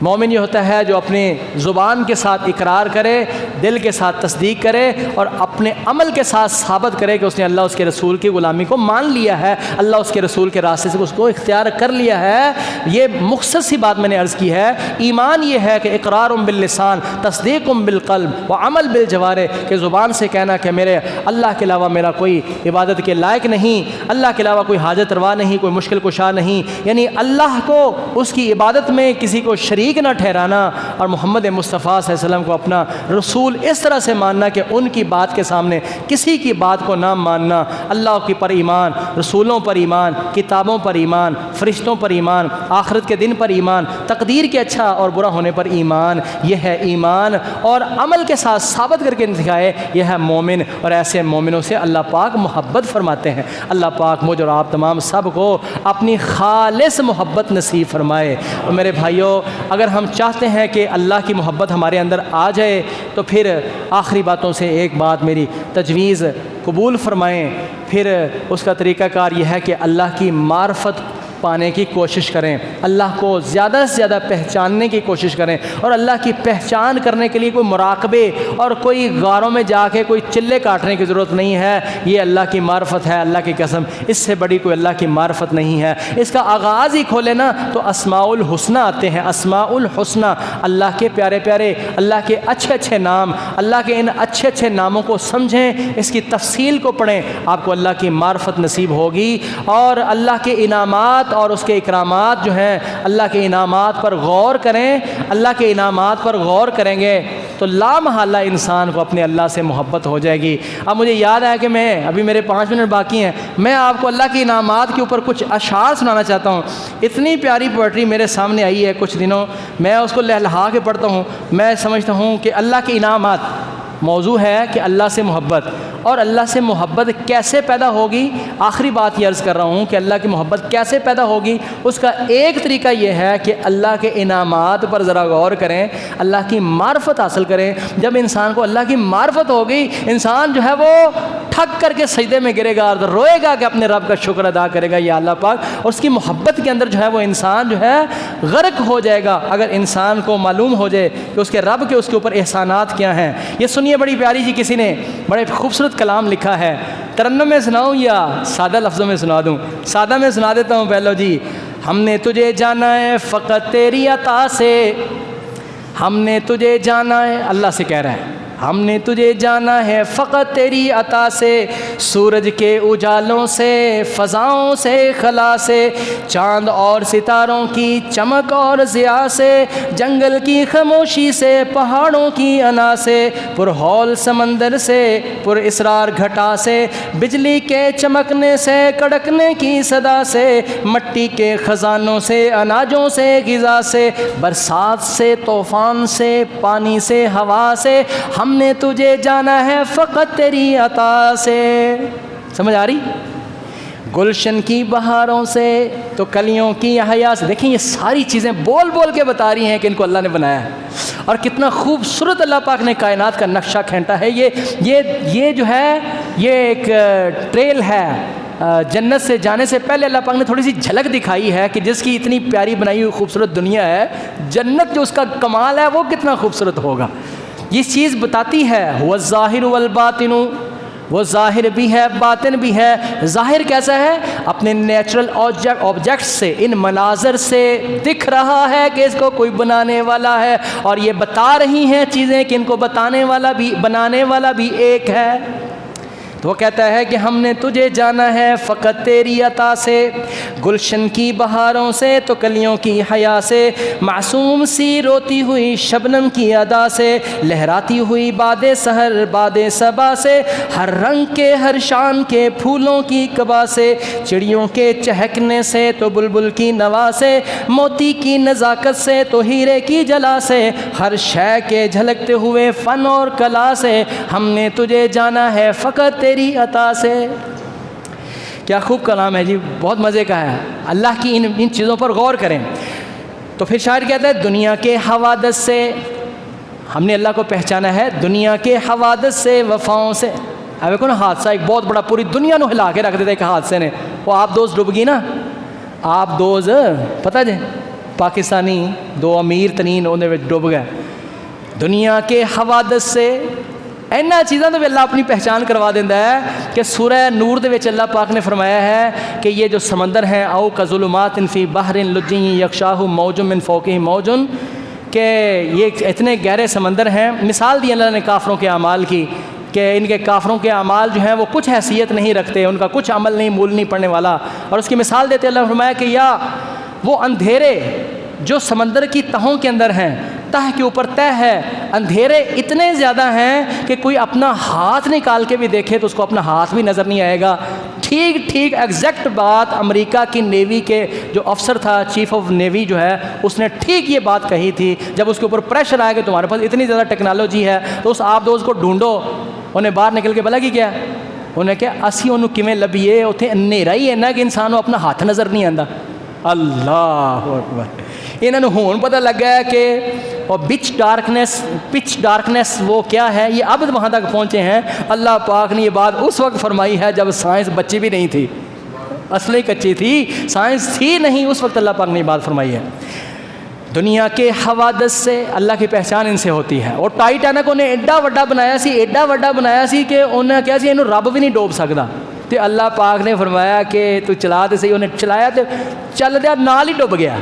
مومن یہ ہوتا ہے جو اپنی زبان کے ساتھ اقرار کرے، دل کے ساتھ تصدیق کرے، اور اپنے عمل کے ساتھ ثابت کرے کہ اس نے اللہ اس کے رسول کی غلامی کو مان لیا ہے، اللہ اس کے رسول کے راستے سے اس کو اختیار کر لیا ہے۔ یہ مختصر سی بات میں نے عرض کی ہے۔ ایمان یہ ہے کہ اقرار باللسان، تصدیق بالقلب، وعمل بالجوارح، کہ زبان سے کہنا کہ میرے اللہ کے علاوہ میرا کوئی عبادت کے لائق نہیں، اللہ کے علاوہ کوئی حاجت روا نہیں، کوئی مشکل کشا نہیں، یعنی اللہ کو اس کی عبادت میں کسی کو شریک نہ ٹھہرانا، اور محمد مصطفیٰ صلی اللہ علیہ وسلم کو اپنا رسول اس طرح سے ماننا کہ ان کی بات کے سامنے کسی کی بات کو نہ ماننا۔ اللہ کی پر ایمان، رسولوں پر ایمان، کتابوں پر ایمان، فرشتوں پر ایمان، آخرت کے دن پر ایمان، تقدیر کے اچھا اور برا ہونے پر ایمان، یہ ہے ایمان، اور عمل کے ساتھ ثابت کر کے دکھائے، یہ ہے مومن، اور ایسے مومنوں سے اللہ پاک محبت فرماتے ہیں۔ اللہ پاک مجھ اور آپ تمام سب کو اپنی خالص محبت نصیب فرمائے۔ اور میرے بھائیوں، اگر ہم چاہتے ہیں کہ اللہ کی محبت ہمارے اندر آ جائے تو پھر آخری باتوں سے ایک بات میری تجویز قبول فرمائیں۔ پھر اس کا طریقہ کار یہ ہے کہ اللہ کی معرفت پانے کی کوشش کریں، اللہ کو زیادہ سے زیادہ پہچاننے کی کوشش کریں، اور اللہ کی پہچان کرنے کے لیے کوئی مراقبے اور کوئی غاروں میں جا کے کوئی چلے کاٹنے کی ضرورت نہیں ہے۔ یہ اللہ کی معرفت ہے، اللہ کی قسم، اس سے بڑی کوئی اللہ کی معرفت نہیں ہے۔ اس کا آغاز ہی کھولے نا تو اسماء الحسنہ آتے ہیں، اسماء الحسنہ، اللہ کے پیارے پیارے، اللہ کے اچھے اچھے نام، اللہ کے ان اچھے اچھے ناموں کو سمجھیں، اس کی تفصیل کو پڑھیں، آپ کو اللہ کی معرفت نصیب ہوگی، اور اللہ کے انعامات اور اس کے اکرامات جو ہیں، اللہ کے انعامات پر غور کریں۔ اللہ کے انعامات پر غور کریں گے تو لا محالہ انسان کو اپنے اللہ سے محبت ہو جائے گی۔ اب مجھے یاد آیا کہ ابھی میرے 5 منٹ باقی ہیں، میں آپ کو اللہ کے انعامات کے اوپر کچھ اشعار سنانا چاہتا ہوں۔ اتنی پیاری پوئٹری میرے سامنے آئی ہے کچھ دنوں، میں اس کو لہلہا کے پڑھتا ہوں۔ میں سمجھتا ہوں کہ اللہ کے انعامات، موضوع ہے کہ اللہ سے محبت، اور اللہ سے محبت کیسے پیدا ہوگی۔ آخری بات یہ عرض کر رہا ہوں کہ اللہ کی محبت کیسے پیدا ہوگی۔ اس کا ایک طریقہ یہ ہے کہ اللہ کے انعامات پر ذرا غور کریں، اللہ کی معرفت حاصل کریں۔ جب انسان کو اللہ کی معرفت ہوگی، انسان جو ہے وہ ٹھک کر کے سجدے میں گرے گا اور روئے گا کہ اپنے رب کا شکر ادا کرے گا، یا اللہ پاک، اور اس کی محبت کے اندر جو ہے وہ انسان جو ہے غرق ہو جائے گا۔ اگر انسان کو معلوم ہو جائے کہ اس کے رب کے اس کے اوپر احسانات کیا ہیں۔ یہ سنیے، بڑی پیاری جی کسی نے بڑے خوبصورت کلام لکھا ہے، ترنم میں سناؤں یا سادہ لفظوں میں سنا دوں؟ سادہ میں سنا دیتا ہوں پہلو جی۔ ہم نے تجھے جانا ہے فقط تیری عطا سے، ہم نے تجھے جانا ہے، اللہ سے کہہ رہا ہے، ہم نے تجھے جانا ہے فقط تیری عطا سے، سورج کے اجالوں سے، فضاؤں سے، خلا سے، چاند اور ستاروں کی چمک اور ضیاء سے، جنگل کی خاموشی سے، پہاڑوں کی انا سے، پر ہول سمندر سے، پر اسرار گھٹا سے، بجلی کے چمکنے سے، کڑکنے کی صدا سے، مٹی کے خزانوں سے، اناجوں سے، غذا سے، برسات سے، طوفان سے، پانی سے، ہوا سے، ہم نے تجھے جانا ہے فقط تیری عطا سے۔ سمجھ آ رہی؟ گلشن کی بہاروں سے تو کلیوں کی حیا سے۔ دیکھیں یہ ساری چیزیں بول بول کے بتا رہی ہیں کہ ان کو اللہ نے بنایا ہے، اور کتنا خوبصورت اللہ پاک نے کائنات کا نقشہ کھینٹا ہے۔ یہ جو ہے یہ ایک ٹریل ہے، جنت سے جانے سے پہلے اللہ پاک نے تھوڑی سی جھلک دکھائی ہے کہ جس کی اتنی پیاری بنائی ہوئی خوبصورت دنیا ہے، جنت جو اس کا کمال ہے وہ کتنا خوبصورت ہوگا۔ یہ چیز بتاتی ہے هو الظاہر والباطن وہ ظاہر بھی ہے باطن بھی ہے. ظاہر کیسا ہے؟ اپنے نیچرل آبجیکٹ سے، ان مناظر سے دکھ رہا ہے کہ اس کو کوئی بنانے والا ہے، اور یہ بتا رہی ہیں چیزیں کہ ان کو بنانے والا بھی ایک ہے. تو وہ کہتا ہے کہ ہم نے تجھے جانا ہے فقط تیری عطا سے، گلشن کی بہاروں سے تو کلیوں کی حیا سے، معصوم سی روتی ہوئی شبنم کی ادا سے، لہراتی ہوئی باد سحر باد صبا سے، ہر رنگ کے ہر شان کے پھولوں کی کبا سے، چڑیوں کے چہکنے سے تو بلبل کی نوا سے، موتی کی نزاکت سے تو ہیرے کی جلا سے، ہر شے کے جھلکتے ہوئے فن اور کلا سے، ہم نے تجھے جانا ہے فقط تیری عطا سے. کیا خوب کلام ہے جی، بہت مزے کا ہے. اللہ کی ان چیزوں پر غور کریں. تو پھر شاعر کہتا ہے دنیا کے حوادث سے، ہم نے اللہ کو پہچانا ہے دنیا کے حوادث سے وفاؤں سے. اب دیکھو نا حادثہ ایک بہت بڑا پوری دنیا نو ہلا کے رکھ دیتا ہے ایک حادثے نے. وہ آپ دوست ڈوب گئی نا، آپ دوست پتہ جی پاکستانی دو امیر ترین انہیں ڈوب گئے. دنیا کے حوادث سے اینا چیزاں تو بھی اللہ اپنی پہچان کروا دیتا ہے کہ سورہ نور دے وچ اللہ پاک نے فرمایا ہے کہ یہ جو سمندر ہیں او کظلمات فی بحر لجی یغشاہ موج من فوقہ موج، کہ یہ اتنے گہرے سمندر ہیں. مثال دی اللہ نے کافروں کے اعمال کی کہ ان کے کافروں کے اعمال جو ہیں وہ کچھ حیثیت نہیں رکھتے، ان کا کچھ عمل نہیں، مول نہیں پڑنے والا. اور اس کی مثال دیتے اللہ نے فرمایا کہ یا وہ اندھیرے جو سمندر کی تہوں کے اندر ہیں، تہ کے اوپر تہ ہے، اندھیرے اتنے زیادہ ہیں کہ کوئی اپنا ہاتھ نکال کے بھی دیکھے تو اس کو اپنا ہاتھ بھی نظر نہیں آئے گا. ٹھیک ایگزیکٹ بات امریکہ کی نیوی کے جو افسر تھا، چیف آف نیوی جو ہے، اس نے ٹھیک یہ بات کہی تھی. جب اس کے اوپر پریشر آئے کہ تمہارے پاس اتنی زیادہ ٹیکنالوجی ہے تو اس آپ دوست کو ڈھونڈو. انہیں باہر نکل کے بلا کیا انہیں کہ اسی انہوں کیویں لبھیے، اتنے اندھیرا ہی ہے کہ انسان کو اپنا ہاتھ نظر نہیں آتا. اللہ اکبر. انہوں نے ہون پتہ لگا ہے کہ اور پچ ڈارکنیس وہ کیا ہے، یہ اب وہاں تک پہنچے ہیں. اللہ پاک نے یہ بات اس وقت فرمائی ہے جب سائنس بچی بھی نہیں تھی، اصلی کچی تھی، سائنس تھی نہیں، اس وقت اللہ پاک نے یہ بات فرمائی ہے. دنیا کے حوادث سے اللہ کی پہچان ان سے ہوتی ہے. اور ٹائٹینک انہیں ایڈا وڈا بنایا سی کہ انہیں کیا سی انہوں رب بھی نہیں ڈوب سکتا. تو اللہ پاک نے فرمایا کہ تو چلا دے صحیح. انہیں چلایا تو چل دیا نال ہی ڈوب گیا.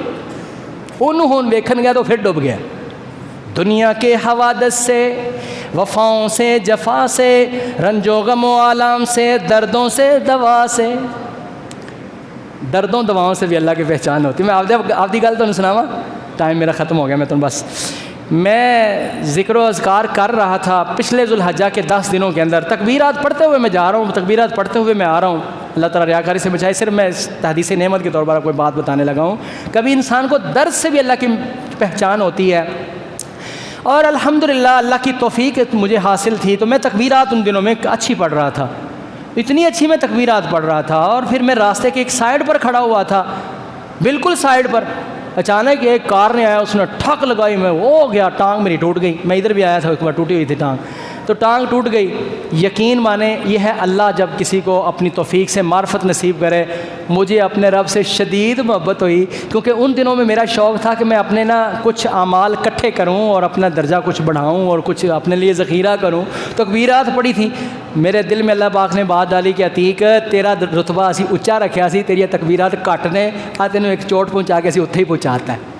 انہوں ہون ویکھن گیا تو پھر ڈوب گیا. دنیا کے حوادث سے، وفاؤں سے، جفا سے، رنج و غم و آلام سے، دردوں سے، دوا سے. دردوں دواؤں سے بھی اللہ کی پہچان ہوتی ہے. میں آپ دی گل تو سناواں، ٹائم میرا ختم ہو گیا. میں ذکر و اذکار کر رہا تھا پچھلے ذوالحجہ کے 10 دنوں کے اندر. تکبیرات پڑھتے ہوئے میں جا رہا ہوں، تکبیرات پڑھتے ہوئے میں آ رہا ہوں. اللہ تعالیٰ ریاکاری سے بچائے. صرف میں تحدیث نعمت کے طور پر کوئی بات بتانے لگا ہوں. کبھی انسان کو درد سے بھی اللہ کی پہچان ہوتی ہے. اور الحمدللہ اللہ کی توفیق مجھے حاصل تھی تو میں تکبیرات ان دنوں میں اچھی پڑھ رہا تھا. اتنی اچھی میں تکبیرات پڑھ رہا تھا. اور پھر میں راستے کے ایک سائڈ پر کھڑا ہوا تھا، بالکل سائڈ پر. اچانک ایک کار نے آیا، اس نے ٹھک لگائی، میں وہ گیا، ٹانگ میری ٹوٹ گئی. میں ادھر بھی آیا تھا ایک بار، ٹوٹی ہوئی تھی ٹانگ، تو ٹانگ ٹوٹ گئی. یقین مانے یہ ہے اللہ جب کسی کو اپنی توفیق سے معرفت نصیب کرے. مجھے اپنے رب سے شدید محبت ہوئی کیونکہ ان دنوں میں میرا شوق تھا کہ میں اپنے کچھ اعمال اکٹھے کروں اور اپنا درجہ کچھ بڑھاؤں اور کچھ اپنے لیے ذخیرہ کروں. تکبیرات پڑھی تھی. میرے دل میں اللہ پاک نے بات ڈالی کہ عتیق تیرا رتبہ اسی اچا رکھیا سی، تیری تکبیرات کٹ نے تینوں ایک چوٹ پہنچا کے اسی اتھے ہی پہنچاتا ہے.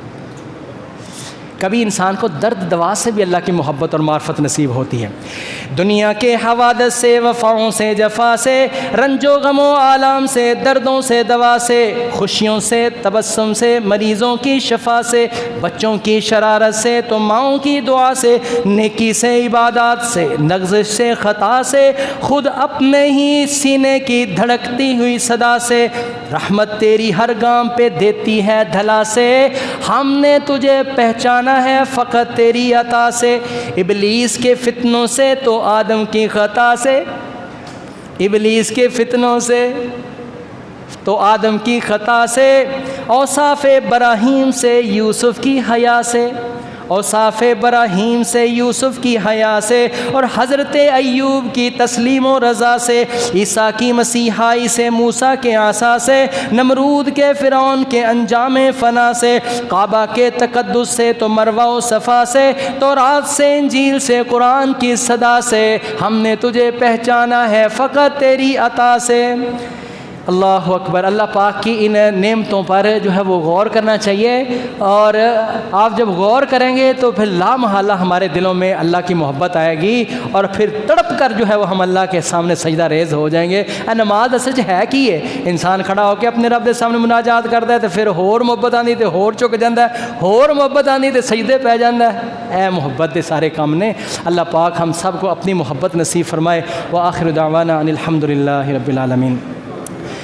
کبھی انسان کو درد دوا سے بھی اللہ کی محبت اور معرفت نصیب ہوتی ہے. دنیا کے حوادث سے، وفاؤں سے، جفا سے، رنج و غم و آلام سے، دردوں سے، دوا سے، خوشیوں سے، تبسم سے، مریضوں کی شفا سے، بچوں کی شرارت سے تو ماؤں کی دعا سے، نیکی سے، عبادات سے، نغزش سے، خطا سے، خود اپنے ہی سینے کی دھڑکتی ہوئی صدا سے، رحمت تیری ہر گام پہ دیتی ہے دھلا سے، ہم نے تجھے پہچانا ہے فقط تیری عطا سے، ابلیس کے فتنوں سے تو آدم کی خطا سے، ابلیس کے فتنوں سے تو آدم کی خطا سے، اوصاف ابراہیم سے، یوسف کی حیا سے، اوصاف ابراہیم سے، یوسف کی حیا سے، اور حضرت ایوب کی تسلیم و رضا سے، عیسیٰ کی مسیحائی سے، موسیٰ کے عصا سے، نمرود کے فرعون کے انجام فنا سے، کعبہ کے تقدس سے تو مروہ و صفا سے، تورات سے، انجیل سے، قرآن کی صدا سے، ہم نے تجھے پہچانا ہے فقط تیری عطا سے۔ اللہ اکبر۔ اللہ پاک کی ان نعمتوں پر جو ہے وہ غور کرنا چاہیے، اور آپ جب غور کریں گے تو پھر لامحالہ ہمارے دلوں میں اللہ کی محبت آئے گی، اور پھر تڑپ کر جو ہے وہ ہم اللہ کے سامنے سجدہ ریز ہو جائیں گے۔ نماز سچ ہے کی ہے، انسان کھڑا ہو کے اپنے رب کے سامنے مناجات کرتا ہے تو پھر ہور محبت آندی تے ہور چک جاندہ ہے، ہور محبت آندی تے سجدے پہ جاندہ ہے۔ اے محبت دے سارے کام نے۔ اللہ پاک ہم سب کو اپنی محبت نصیب فرمائے۔ وآخر دعوانا ان الحمد للہ رب العالمین۔